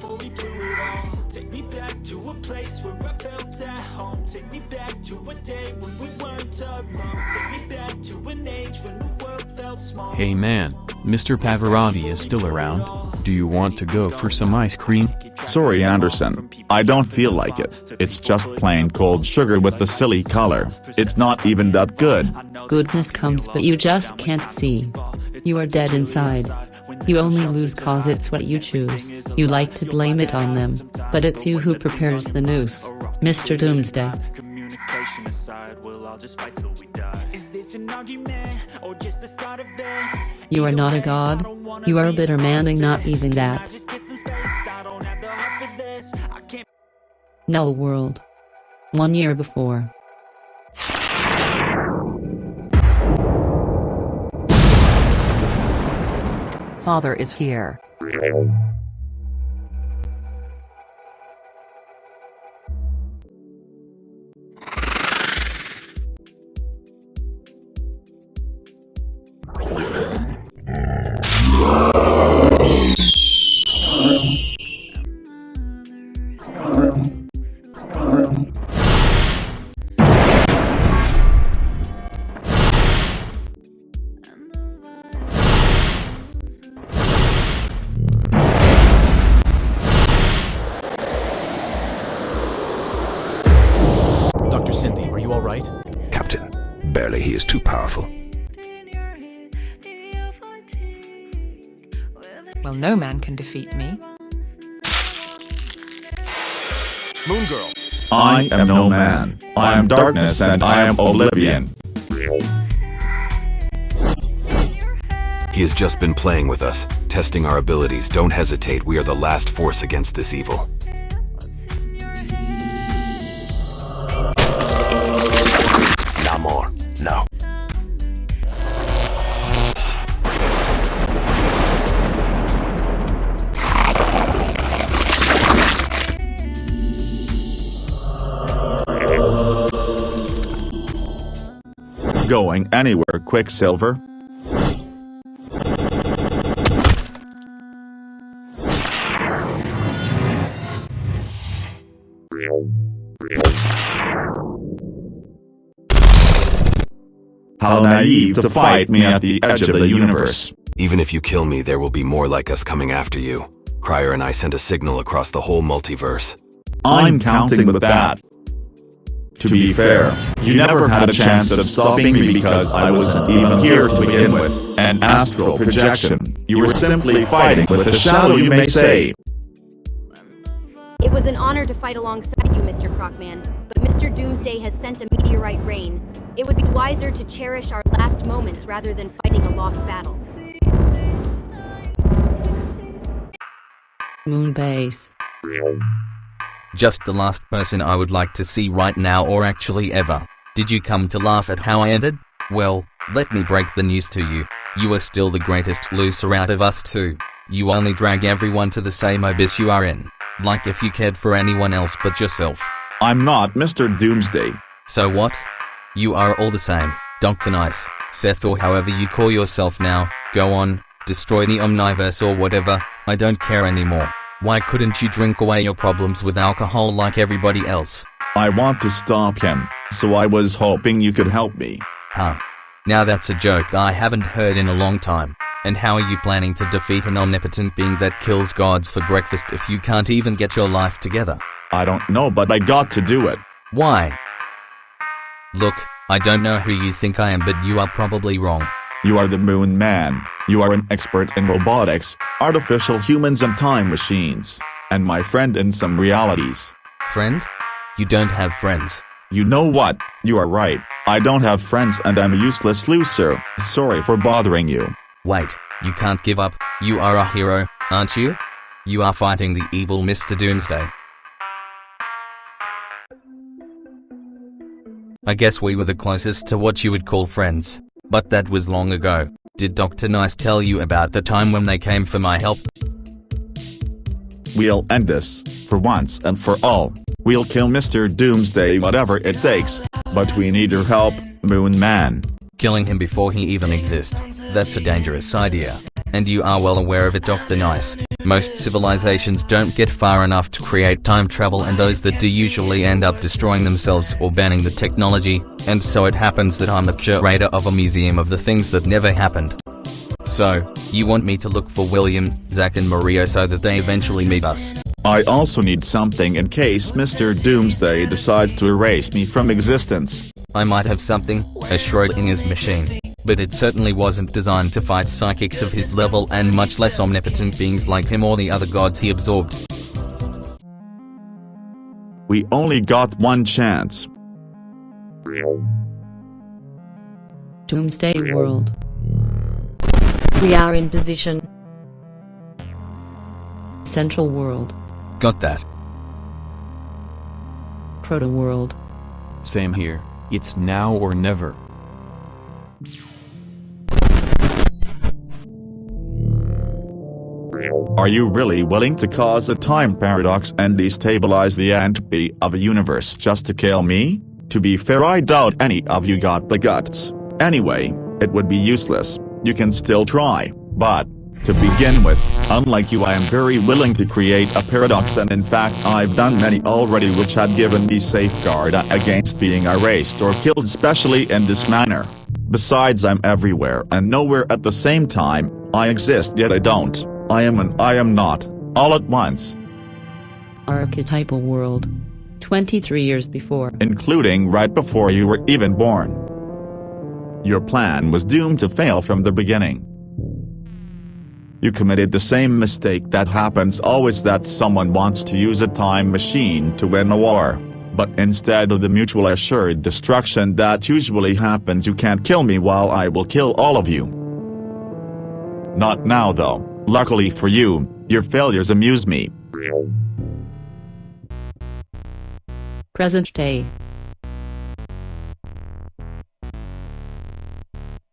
Hey man, Mr. Pavarotti is still around. Do you want to go for some ice cream? Sorry Anderson, I don't feel like it. It's just plain cold sugar with the silly color. It's not even that good. Goodness comes but you just can't see. You are dead inside. You only lose cause it's what you choose. You like to blame it on them, but it's you who prepares the noose. Mr. Doomsday. You are not a god. You are a bitter man and not even that. Null World. 1 year before. Father is here. Dr. Cynthia, are you all right? Captain, barely. He is too powerful. Well, no man can defeat me. Moon Girl. I am no man. I am darkness and I am oblivion. He has just been playing with us, testing our abilities. Don't hesitate, we are the last force against this evil. No more. No. Going anywhere, Quicksilver? How naive to fight me at the edge of the universe. Even if you kill me, there will be more like us coming after you. Crier and I sent a signal across the whole multiverse. I'm counting with that. To be fair, you never had a chance of stopping me because I wasn't even here to begin with. An astral projection. You were simply fighting with a shadow, you may say. It was an honor to fight alongside you, Mr. Crocman, but Mr. Doomsday has sent a meteorite rain. It would be wiser to cherish our last moments rather than fighting a lost battle. Moonbase. Just the last person I would like to see right now, or actually ever. Did you come to laugh at how I ended? Well, let me break the news to you. You are still the greatest loser out of us two. You only drag everyone to the same abyss you are in. Like if you cared for anyone else but yourself. I'm not Mr. Doomsday. So what? You are all the same. Dr. Nice, Seth, or however you call yourself now. Go on, destroy the Omniverse or whatever. I don't care anymore. Why couldn't you drink away your problems with alcohol like everybody else? I want to stop him, so I was hoping you could help me. Huh. Now that's a joke I haven't heard in a long time. And how are you planning to defeat an omnipotent being that kills gods for breakfast if you can't even get your life together? I don't know, but I got to do it. Why? Look, I don't know who you think I am, but you are probably wrong. You are the Moon Man. You are an expert in robotics, artificial humans and time machines. And my friend in some realities. Friend? You don't have friends. You know what? You are right. I don't have friends and I'm a useless loser. Sorry for bothering you. Wait, you can't give up. You are a hero, aren't you? You are fighting the evil Mr. Doomsday. I guess we were the closest to what you would call friends. But that was long ago. Did Dr. Nice tell you about the time when they came for my help? We'll end this, for once and for all. We'll kill Mr. Doomsday whatever it takes. But we need your help, Moon Man. Killing him before he even exists. That's a dangerous idea. And you are well aware of it, Dr. Nice. Most civilizations don't get far enough to create time travel, and those that do usually end up destroying themselves or banning the technology, and so it happens that I'm the curator of a museum of the things that never happened. So, you want me to look for William, Zach and Maria so that they eventually meet us? I also need something in case Mr. Doomsday decides to erase me from existence. I might have something, a Schrodinger's machine. But it certainly wasn't designed to fight psychics of his level and much less omnipotent beings like him or the other gods he absorbed. We only got one chance. Doomsday World. We are in position. Central World. Got that. Proto World. Same here. It's now or never. Are you really willing to cause a time paradox and destabilize the entropy of a universe just to kill me? To be fair, I doubt any of you got the guts. Anyway, it would be useless. You can still try, but to begin with, unlike you, I am very willing to create a paradox, and in fact I've done many already which had given me safeguard against being erased or killed, especially in this manner. Besides, I'm everywhere and nowhere at the same time. I exist yet I don't. I am and I am not, all at once. Archetypal World. 23 years before. Including right before you were even born. Your plan was doomed to fail from the beginning. You committed the same mistake that happens always, that someone wants to use a time machine to win a war. But instead of the mutual assured destruction that usually happens, you can't kill me while I will kill all of you. Not now though. Luckily for you, your failures amuse me. Present day.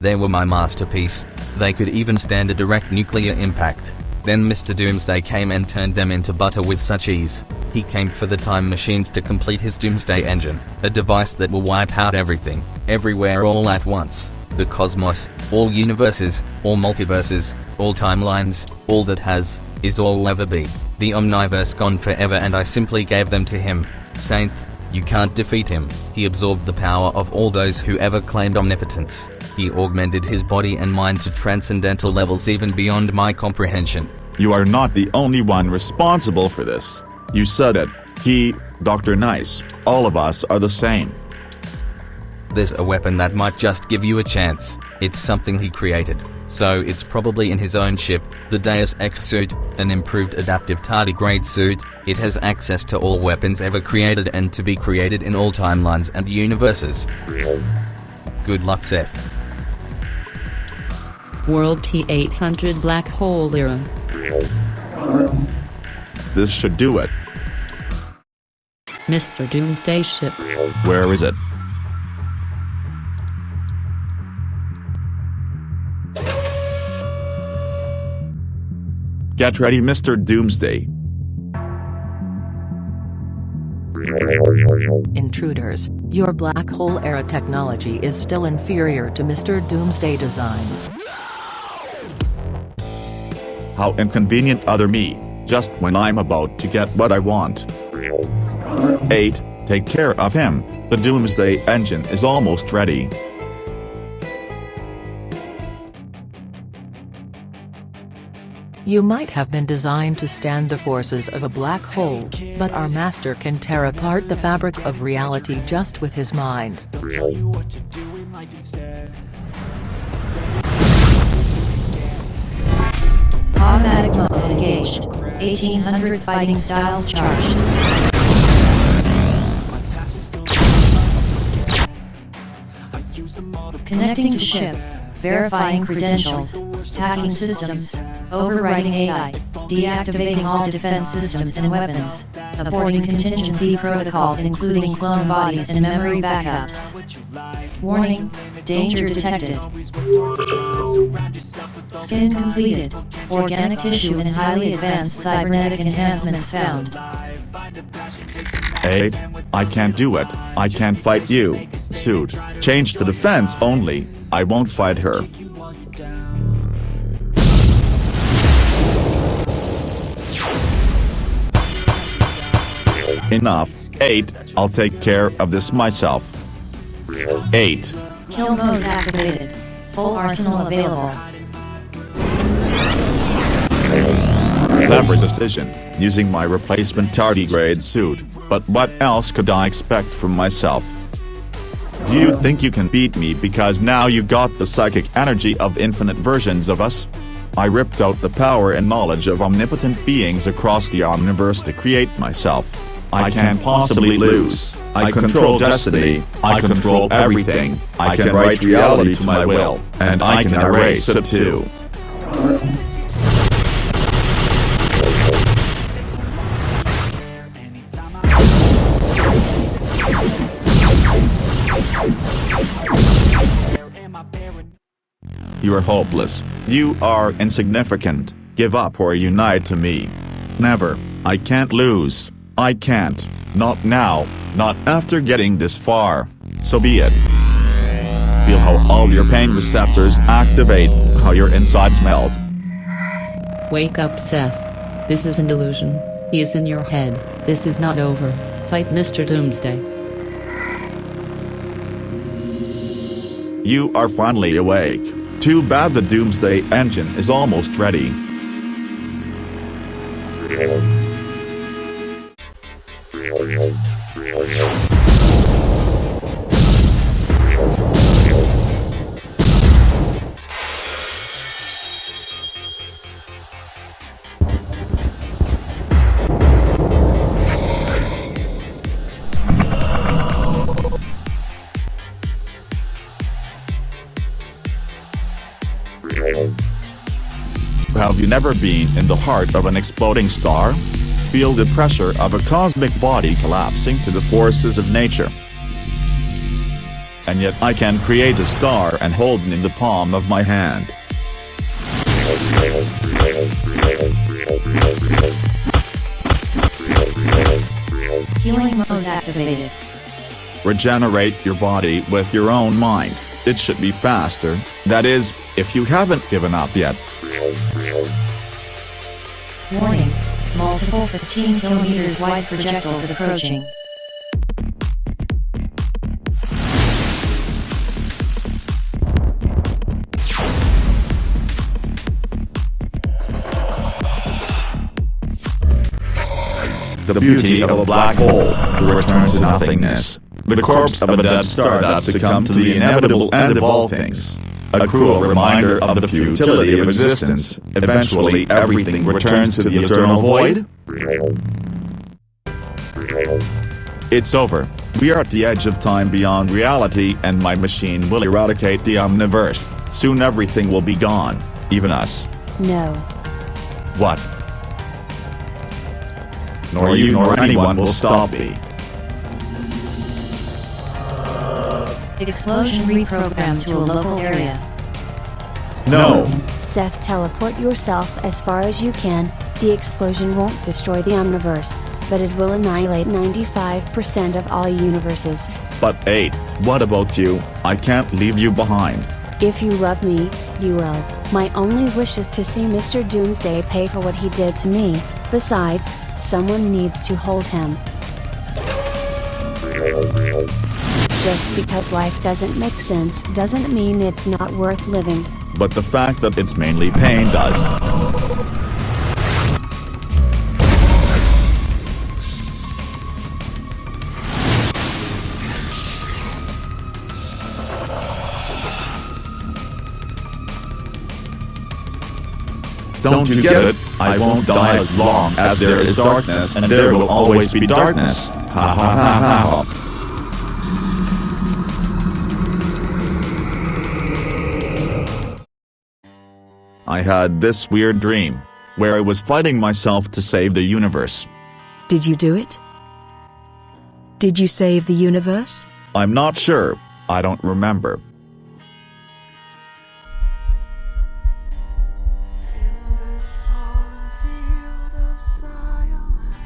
They were my masterpiece. They could even stand a direct nuclear impact. Then Mr. Doomsday came and turned them into butter with such ease. He came for the time machines to complete his Doomsday engine, a device that will wipe out everything, everywhere all at once. The cosmos, all universes, all multiverses, all timelines, all that has, is all will ever be. The Omniverse gone forever, and I simply gave them to him. Saint, you can't defeat him. He absorbed the power of all those who ever claimed omnipotence. He augmented his body and mind to transcendental levels even beyond my comprehension. You are not the only one responsible for this. You said it. He, Dr. Nice, all of us are the same. There's a weapon that might just give you a chance. It's something he created, so it's probably in his own ship, the Deus Ex suit, an improved adaptive tardigrade suit. It has access to all weapons ever created and to be created in all timelines and universes. Good luck, Seth. World T800 Black Hole Era. This should do it. Mr. Doomsday ship. Where is it? Get ready, Mr. Doomsday. Intruders, your black hole era technology is still inferior to Mr. Doomsday designs. How inconvenient other me, just when I'm about to get what I want. 8. Take care of him, the Doomsday engine is almost ready. You might have been designed to stand the forces of a black hole, but our master can tear apart the fabric of reality just with his mind. Automatic mode engaged. 1800 fighting styles charged. Connecting to ship. Verifying credentials. Hacking systems. Overriding AI. Deactivating all defense systems and weapons. Aborting contingency protocols including clone bodies and memory backups. Warning. Danger detected. Skin completed. Organic tissue and highly advanced cybernetic enhancements found. 8. I can't do it. I can't fight you. Suit. Change to defense only. I won't fight her. Enough. 8. I'll take care of this myself. 8. Kill mode activated. Full arsenal available. Clever decision, using my replacement tardigrade suit, but what else could I expect from myself? Do you think you can beat me because now you got the psychic energy of infinite versions of us? I ripped out the power and knowledge of omnipotent beings across the omniverse to create myself. I can't possibly lose. I control destiny. I control everything. I can write reality to my will, and I can erase it too. You are hopeless. You are insignificant. Give up or unite to me. Never. I can't lose. I can't. Not now. Not after getting this far. So be it. Feel how all your pain receptors activate, how your insides melt. Wake up, Seth. This is an illusion. He is in your head. This is not over. Fight Mr. Doomsday. You are finally awake. Too bad the Doomsday engine is almost ready. Have you never been in the heart of an exploding star? Feel the pressure of a cosmic body collapsing to the forces of nature. And yet I can create a star and hold it in the palm of my hand. Healing mode activated. Regenerate your body with your own mind. It should be faster, that is, if you haven't given up yet. Warning. Multiple 15 kilometers wide projectiles approaching. The beauty of a black hole, the return to nothingness. The corpse of a dead star that succumbed to the inevitable end of all things. A cruel reminder of the futility of existence. Eventually everything returns to the eternal void. It's over. We are at the edge of time beyond reality, and my machine will eradicate the omniverse. Soon everything will be gone. Even us. No. What? Nor you nor anyone will stop me. Explosion reprogrammed to a local area. No! Seth, teleport yourself as far as you can. The explosion won't destroy the Omniverse, but it will annihilate 95% of all universes. But 8, what about you? I can't leave you behind. If you love me, you will. My only wish is to see Mr. Doomsday pay for what he did to me. Besides, someone needs to hold him. Just because life doesn't make sense doesn't mean it's not worth living. But the fact that it's mainly pain does. Don't you get it? I won't die as long as there is darkness, and there will always be darkness. Ha ha ha ha. I had this weird dream, where I was fighting myself to save the universe. Did you do it? Did you save the universe? I'm not sure. I don't remember.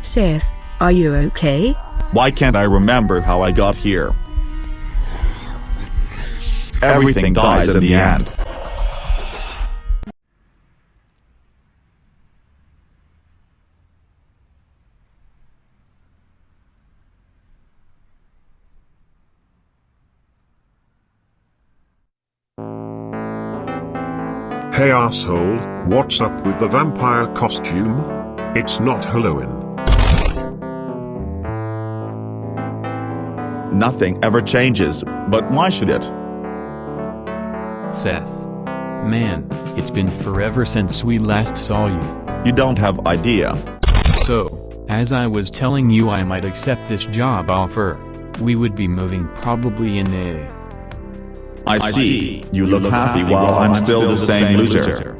Seth, are you okay? Why can't I remember how I got here? Everything dies in the end. Hey asshole, what's up with the vampire costume? It's not Halloween. Nothing ever changes, but why should it? Seth. Man, it's been forever since we last saw you. You don't have idea. So, as I was telling you, I might accept this job offer. We would be moving probably in a... I see. You look happy while I'm still the same loser.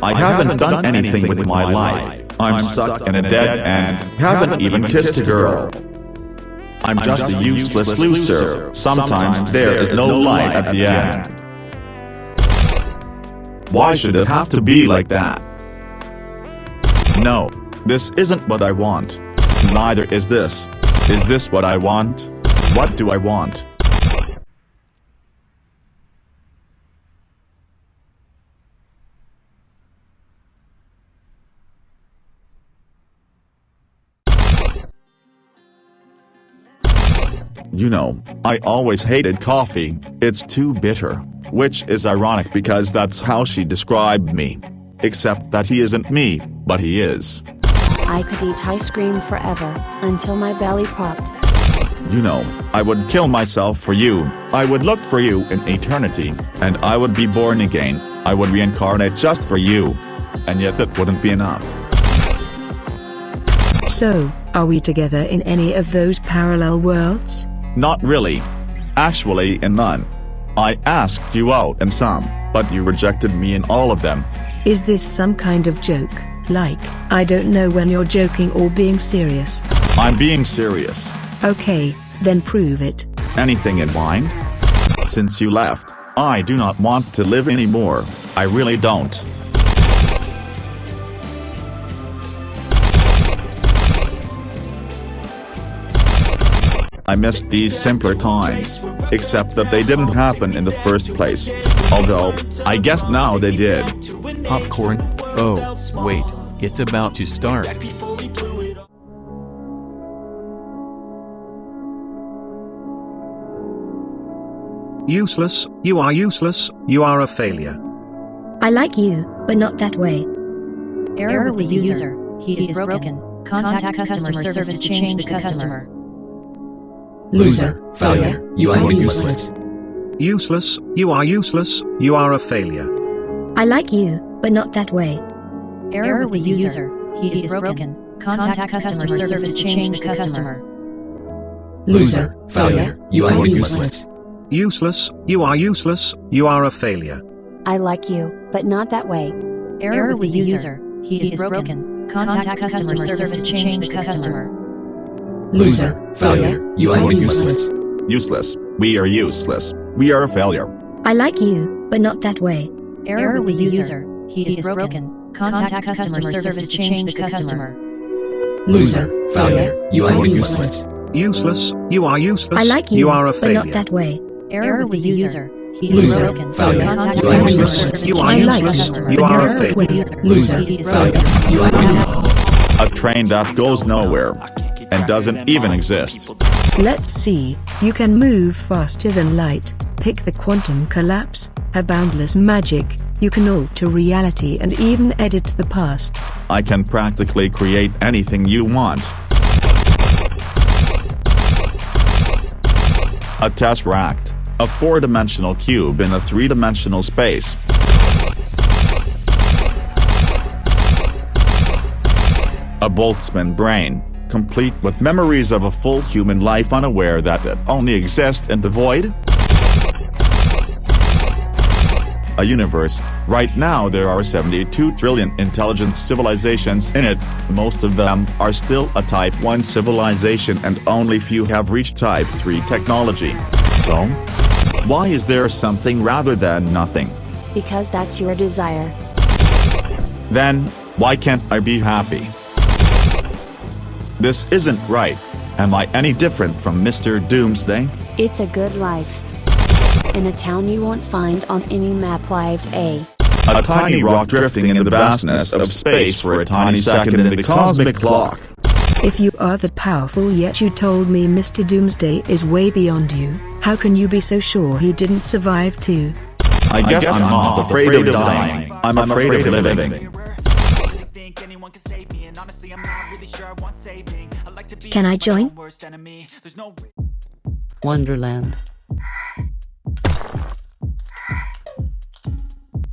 I haven't done anything with my life. I'm stuck in a dead end, haven't even kissed a girl. I'm just a useless loser. Sometimes there is no light at the end. Why should it have to be like that? No, this isn't what I want. Neither is this. Is this what I want? What do I want? You know, I always hated coffee, it's too bitter, which is ironic because that's how she described me. Except that he isn't me, but he is. I could eat ice cream forever, until my belly popped. You know, I would kill myself for you, I would look for you in eternity, and I would be born again, I would reincarnate just for you. And yet that wouldn't be enough. So, are we together in any of those parallel worlds? Not really. Actually, in none. I asked you out in some, but you rejected me in all of them. Is this some kind of joke? Like, I don't know when you're joking or being serious. I'm being serious. Okay, then prove it. Anything in mind? Since you left, I do not want to live anymore. I really don't. I missed these simpler times, except that they didn't happen in the first place. Although, I guess now they did. Popcorn? Oh, wait, it's about to start. Useless, you are useless, you are a failure. I like you, but not that way. Error with the user, he is broken. Contact customer service to change the customer. Loser, failure, you are useless. Useless, you are useless, you are a failure. I like you, but not that way. Error with the user, he is broken. Contact customer service to change the customer. Loser, failure, you are useless. Useless, you are useless, you are a failure. I like you, but not that way. Error with the user, he is broken. Contact customer service to change the customer. Loser, failure, you are useless. Useless, we are useless, we are a failure. I like you, but not that way. Error with the user, he is broken. Contact customer service to change the customer. Loser, failure, you are useless. Useless, you are useless, I like you, are a but failure. not that way. Error with the user, he is Loser, broken. failure, Contact you are customer useless. service You to are change the useless, customer. you are a Error with the failure. user, Loser, he is failure, broken. you are useless. A train that goes nowhere, and doesn't even exist. Let's see, you can move faster than light, pick the quantum collapse, have boundless magic, you can alter reality and even edit the past. I can practically create anything you want. A tesseract, a 4-dimensional cube in a 3-dimensional space. A boltsman brain, complete with memories of a full human life, unaware that it only exists in the void? A universe. Right now there are 72 trillion intelligent civilizations in it. Most of them are still a Type 1 civilization and only few have reached Type 3 technology. So? Why is there something rather than nothing? Because that's your desire. Then, why can't I be happy? This isn't right. Am I any different from Mr. Doomsday? It's a good life. In a town you won't find on any map lives a tiny rock drifting in the vastness of space for a tiny second in the cosmic clock. If you are that powerful yet you told me Mr. Doomsday is way beyond you, how can you be so sure he didn't survive too? I guess I'm not afraid of dying, I'm afraid of living. Can I join? Wonderland.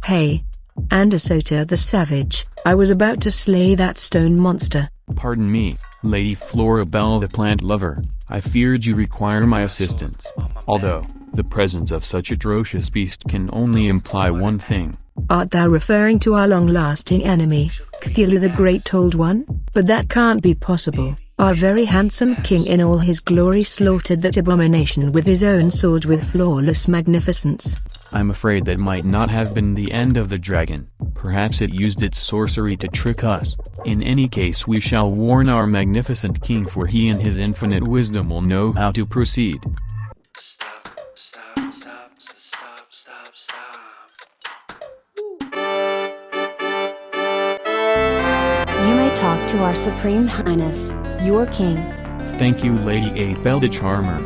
Hey. Andersota the Savage, I was about to slay that stone monster. Pardon me, Lady Florabelle the plant lover, I feared you require my assistance. Although, the presence of such atrocious beast can only imply one thing. Art thou referring to our long-lasting enemy, Cthulhu the Great Old One? But that can't be possible. Our very handsome king in all his glory slaughtered that abomination with his own sword with flawless magnificence. I'm afraid that might not have been the end of the dragon. Perhaps it used its sorcery to trick us. In any case, we shall warn our magnificent king, for he in his infinite wisdom will know how to proceed. You may talk to our Supreme Highness, your king. Thank you, Lady Abel the Charmer.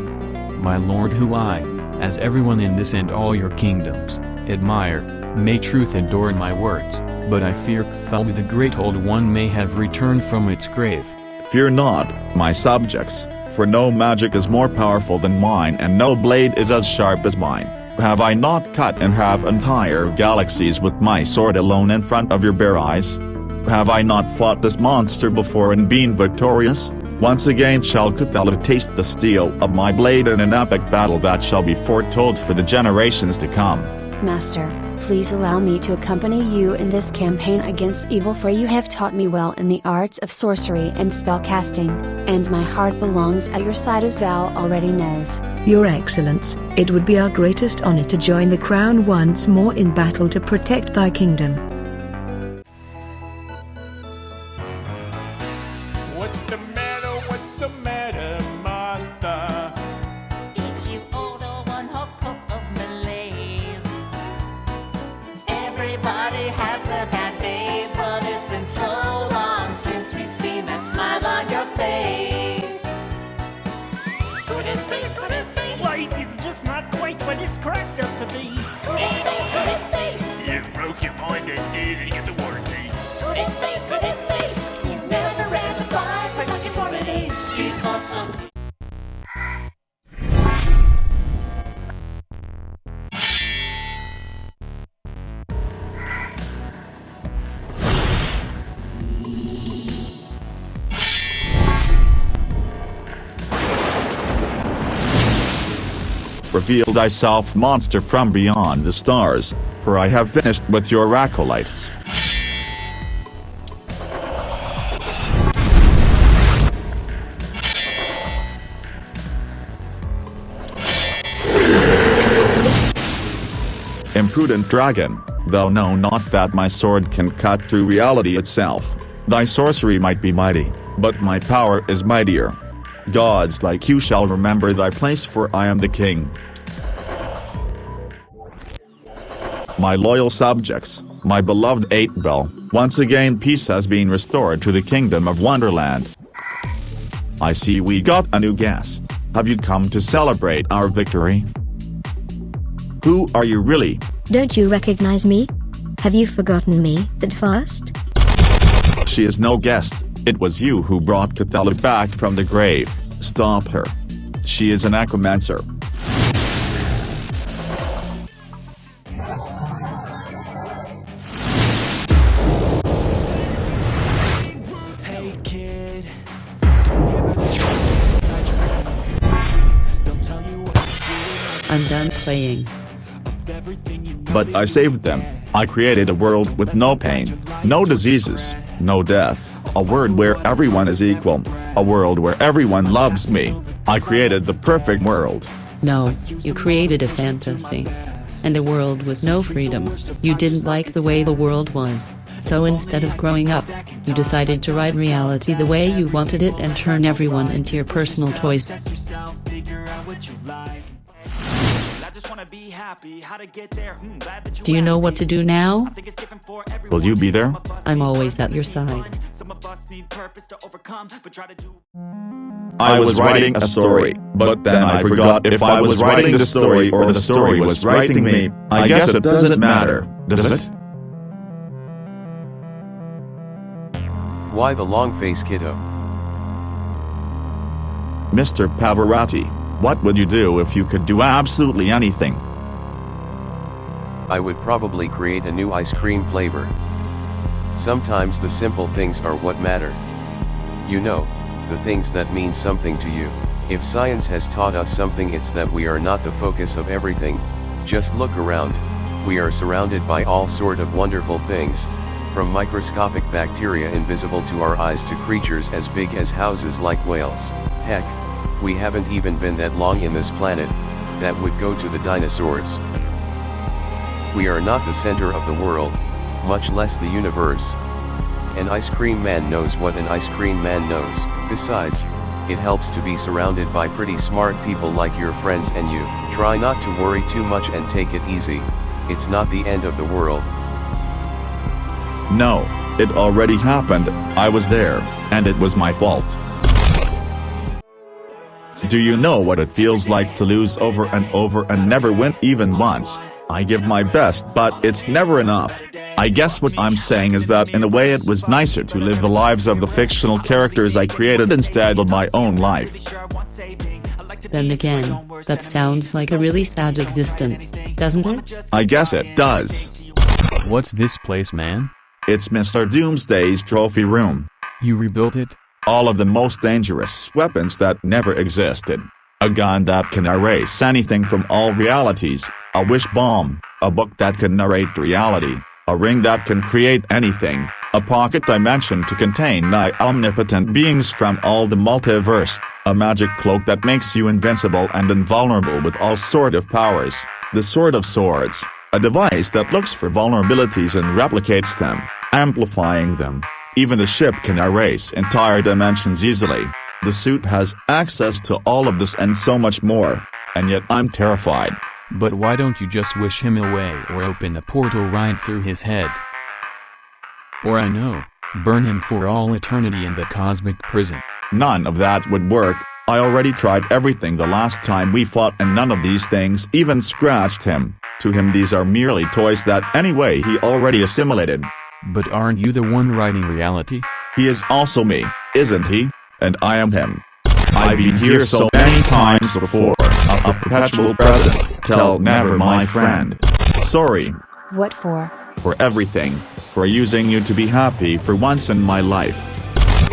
My lord, who I, as everyone in this and all your kingdoms, admire, may truth adorn my words, but I fear Cthulhu the Great Old One may have returned from its grave. Fear not, my subjects, for no magic is more powerful than mine and no blade is as sharp as mine. Have I not cut in half entire galaxies with my sword alone in front of your bare eyes? Have I not fought this monster before and been victorious? Once again shall Cthulhu taste the steel of my blade in an epic battle that shall be foretold for the generations to come. Master, please allow me to accompany you in this campaign against evil, for you have taught me well in the arts of sorcery and spellcasting, and my heart belongs at your side as thou already knows. Your Excellence, it would be our greatest honor to join the crown once more in battle to protect thy kingdom. What's the matter, Martha? Each you order 1/2 cup of malaise. Everybody has their bad days, but it's been so long since we've seen that smile on your face. Could it be? Life is just not quite what it's cracked up to be. Could it be? You broke your mind and didn't get the warranty. Could it be? You never ran the fight for non-conformity. You caused some. Reveal thyself, monster from beyond the stars, for I have finished with your acolytes. Imprudent dragon, thou know not that my sword can cut through reality itself. Thy sorcery might be mighty, but my power is mightier. Gods like you shall remember thy place, for I am the king. My loyal subjects, my beloved 8-Bell, once again peace has been restored to the kingdom of Wonderland. I see we got a new guest. Have you come to celebrate our victory? Who are you really? Don't you recognize me? Have you forgotten me that fast? She is no guest, it was you who brought Cthulhu back from the grave. Stop her. She is an necromancer. Hey kid. I'm done playing. But I saved them. I created a world with no pain, no diseases, no death. A world where everyone is equal. A world where everyone loves me. I created the perfect world. No, you created a fantasy. And a world with no freedom. You didn't like the way the world was. So instead of growing up, you decided to write reality the way you wanted it and turn everyone into your personal toys. Do you know what to do now? Will you be there? I'm always at your side. I was writing a story, but then I forgot if I was writing the story or the story was writing me. I guess it doesn't matter, does it? Why the long face, kiddo? Mr. Pavarotti, what would you do if you could do absolutely anything? I would probably create a new ice cream flavor. Sometimes the simple things are what matter. You know, the things that mean something to you. If science has taught us something, it's that we are not the focus of everything. Just look around. We are surrounded by all sort of wonderful things, from microscopic bacteria invisible to our eyes to creatures as big as houses like whales. Heck, we haven't even been that long in this planet. That would go to the dinosaurs. We are not the center of the world, much less the universe. An ice cream man knows what an ice cream man knows. Besides, it helps to be surrounded by pretty smart people like your friends and you. Try not to worry too much and take it easy. It's not the end of the world. No, it already happened. I was there, and it was my fault. Do you know what it feels like to lose over and over and never win even once? I give my best, but it's never enough. I guess what I'm saying is that in a way it was nicer to live the lives of the fictional characters I created instead of my own life. Then again, that sounds like a really sad existence, doesn't it? I guess it does. What's this place, man? It's Mr. Doomsday's trophy room. You rebuilt it? All of the most dangerous weapons that never existed. A gun that can erase anything from all realities. A wish bomb. A book that can narrate reality. A ring that can create anything. A pocket dimension to contain the omnipotent beings from all the multiverse. A magic cloak that makes you invincible and invulnerable with all sort of powers. The Sword of Swords. A device that looks for vulnerabilities and replicates them, amplifying them. Even the ship can erase entire dimensions easily. The suit has access to all of this and so much more. And yet I'm terrified. But why don't you just wish him away or open a portal right through his head? Or I know, burn him for all eternity in the cosmic prison. None of that would work. I already tried everything the last time we fought and none of these things even scratched him. To him these are merely toys that anyway he already assimilated. But aren't you the one writing reality? He is also me, isn't he? And I am him. I've been here so many times before, a perpetual present, tell never my friend. Sorry. What for? For everything, for using you to be happy for once in my life.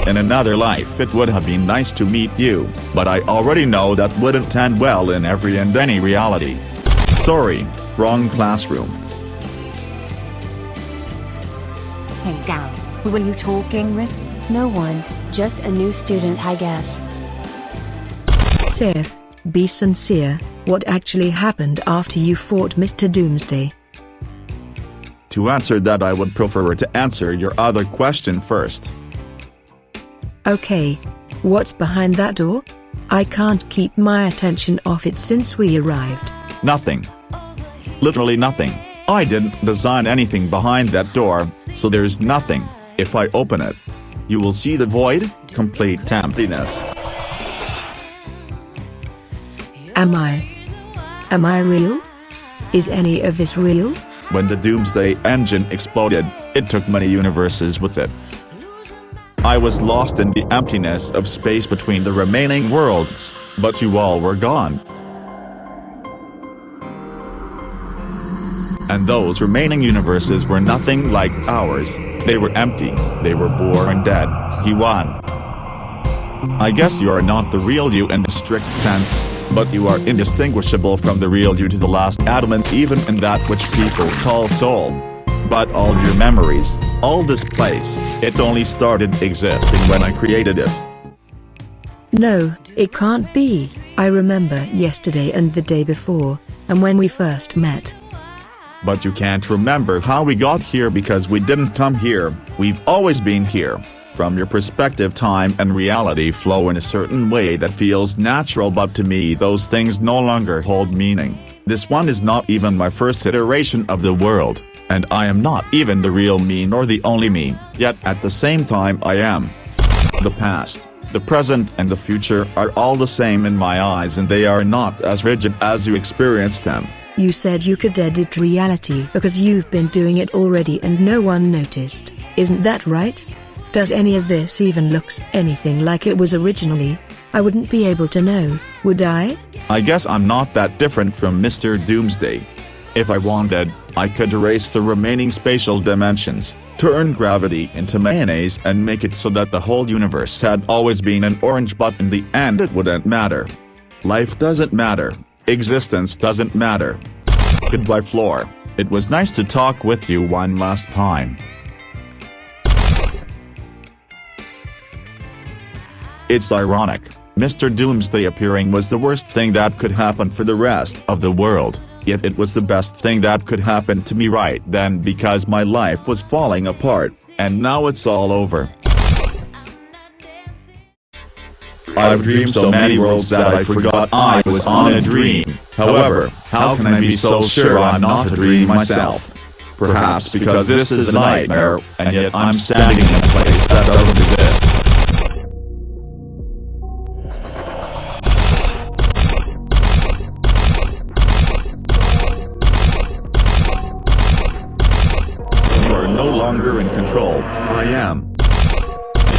In another life it would have been nice to meet you, but I already know that wouldn't end well in every and any reality. Sorry, wrong classroom. Hey gal, who are you talking with? No one, just a new student I guess. Seth, be sincere, what actually happened after you fought Mr. Doomsday? To answer that I would prefer to answer your other question first. Okay. What's behind that door? I can't keep my attention off it since we arrived. Nothing. Literally nothing. I didn't design anything behind that door, so there's nothing. If I open it, you will see the void, complete emptiness. Am I real? Is any of this real? When the Doomsday engine exploded, it took many universes with it. I was lost in the emptiness of space between the remaining worlds, but you all were gone. And those remaining universes were nothing like ours. They were empty, they were born dead. He won. I guess you are not the real you in the strict sense. But you are indistinguishable from the real you to the last atom, and even in that which people call soul. But all your memories, all this place, it only started existing when I created it. No, it can't be. I remember yesterday and the day before, and when we first met. But you can't remember how we got here because we didn't come here, we've always been here. From your perspective, time and reality flow in a certain way that feels natural, but to me those things no longer hold meaning. This one is not even my first iteration of the world, and I am not even the real me nor the only me, yet at the same time I am. The past, the present and the future are all the same in my eyes, and they are not as rigid as you experience them. You said you could edit reality because you've been doing it already and no one noticed, isn't that right? Does any of this even looks anything like it was originally? I wouldn't be able to know, would I? I guess I'm not that different from Mr. Doomsday. If I wanted, I could erase the remaining spatial dimensions, turn gravity into mayonnaise and make it so that the whole universe had always been an orange, but in the end it wouldn't matter. Life doesn't matter. Existence doesn't matter. Goodbye, Flore. It was nice to talk with you one last time. It's ironic. Mr. Doomsday appearing was the worst thing that could happen for the rest of the world, yet it was the best thing that could happen to me right then, because my life was falling apart, and now it's all over. I've dreamed so many worlds that I forgot I was on a dream. However, how can I be so sure I'm not a dream myself? Perhaps because this is a nightmare, and yet I'm standing in a place that doesn't exist. You are no longer in control, I am.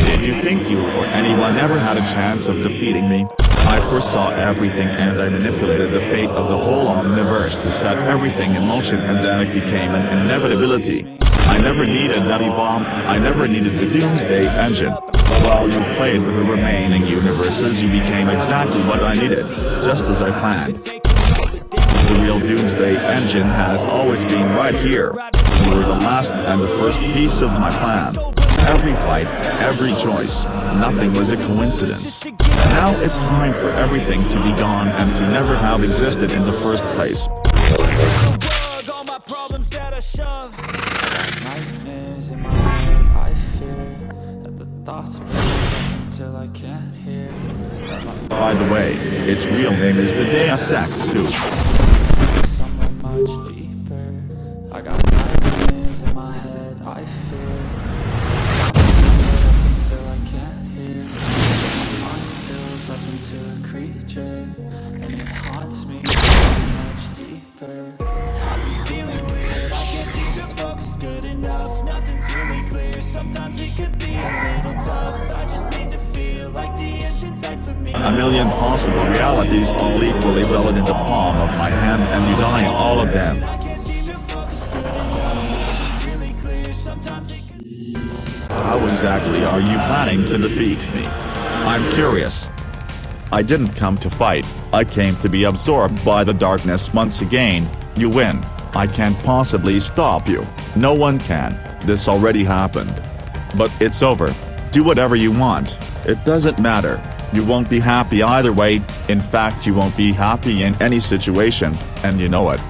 Did you think you or anyone ever had a chance of defeating me? I foresaw everything and I manipulated the fate of the whole universe to set everything in motion, and then it became an inevitability. I never needed that bomb, I never needed the Doomsday engine. While you played with the remaining universes, you became exactly what I needed, just as I planned. The real Doomsday engine has always been right here. You were the last and the first piece of my plan. Every fight, every choice, nothing was a coincidence. Now it's time for everything to be gone and to never have existed in the first place. Nightmares in my head, I fear that the thoughts until I can't hear. By the way, its real name is the Deus Ex Soup. Somewhere much deeper. I got nightmares in my head, I fear. Until I can't hear. My mind fills up into a creature, and it haunts me much deeper. I've been feeling weird, I can't seem to focus good enough. Nothing's really clear, sometimes it could be a little tough. I just need to feel like the end's in sight for me. A million possible realities all equally well in the palm of my hand, and you die in all of them. How exactly are you planning to defeat me? I'm curious. I didn't come to fight, I came to be absorbed by the darkness once again. You win. I can't possibly stop you. No one can. This already happened. But it's over. Do whatever you want. It doesn't matter. You won't be happy either way. In fact, you won't be happy in any situation, and you know it.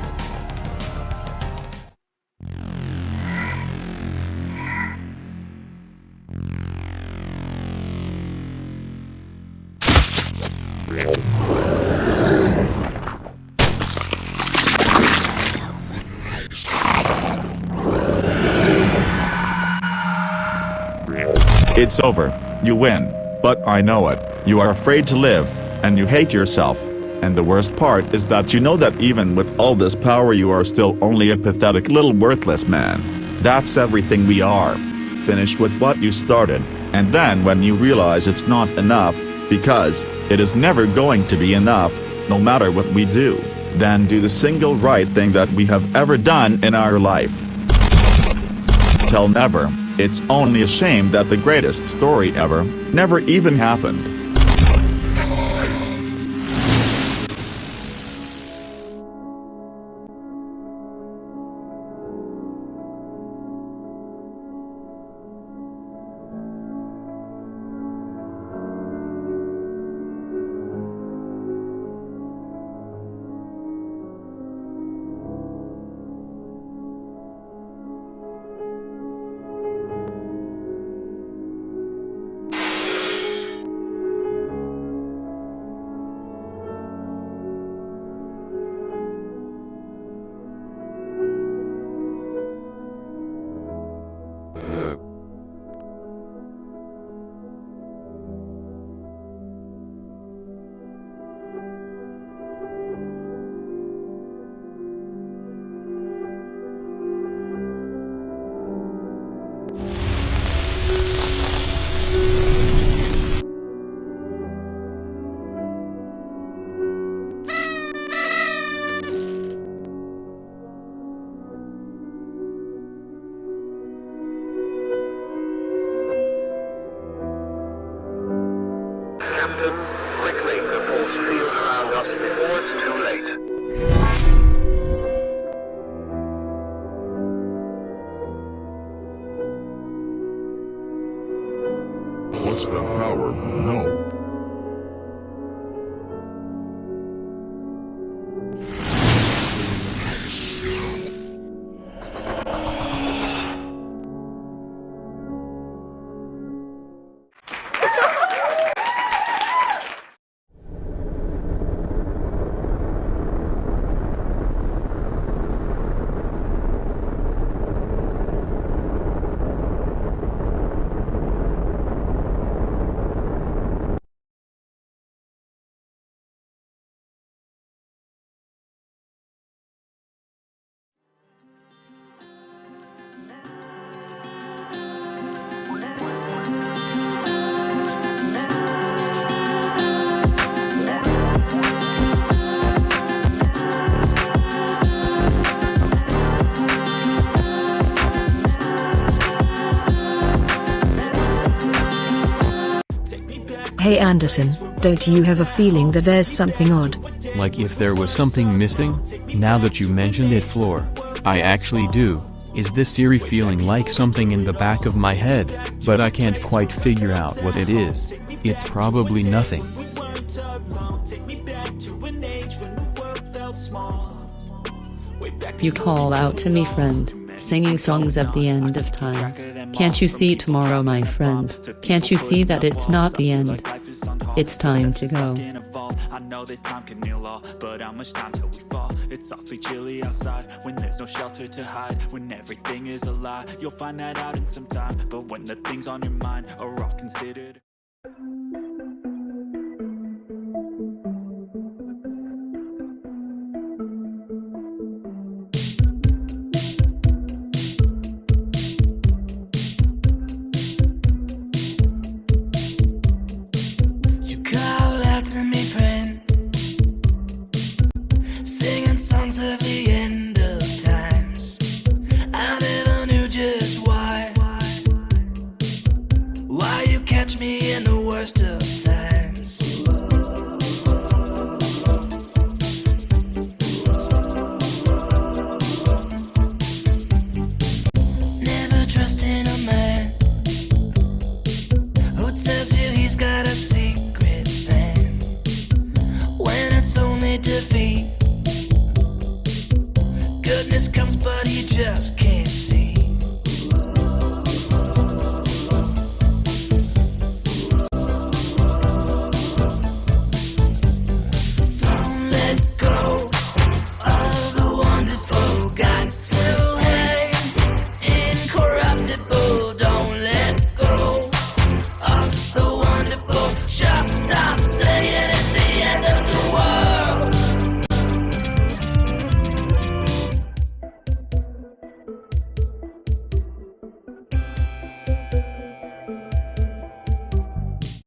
It's over. You win. But I know it. You are afraid to live, and you hate yourself. And the worst part is that you know that even with all this power you are still only a pathetic little worthless man. That's everything we are. Finish with what you started, and then when you realize it's not enough, because it is never going to be enough, no matter what we do, then do the single right thing that we have ever done in our life. Tell never. It's only a shame that the greatest story ever never even happened. What's the power? No. Hey Anderson, don't you have a feeling that there's something odd? Like if there was something missing? Now that you mentioned it, Floor, I actually do. Is this eerie feeling like something in the back of my head, but I can't quite figure out what it is. It's probably nothing. You call out to me, friend, singing songs at the end of times. Can't you see tomorrow, my friend? Can't you see that it's not the end? It's time to go. I know that time can heal all, but how much time till we fall? It's awfully chilly outside, when there's no shelter to hide, when everything is a lie. You'll find that out in some time, but when the things on your mind are all considered. Of the end of times, I never knew just why you catch me in the worst of times. Never trust in a man who tells you he's got a secret plan when it's only defeat. Goodness comes, but he just can't.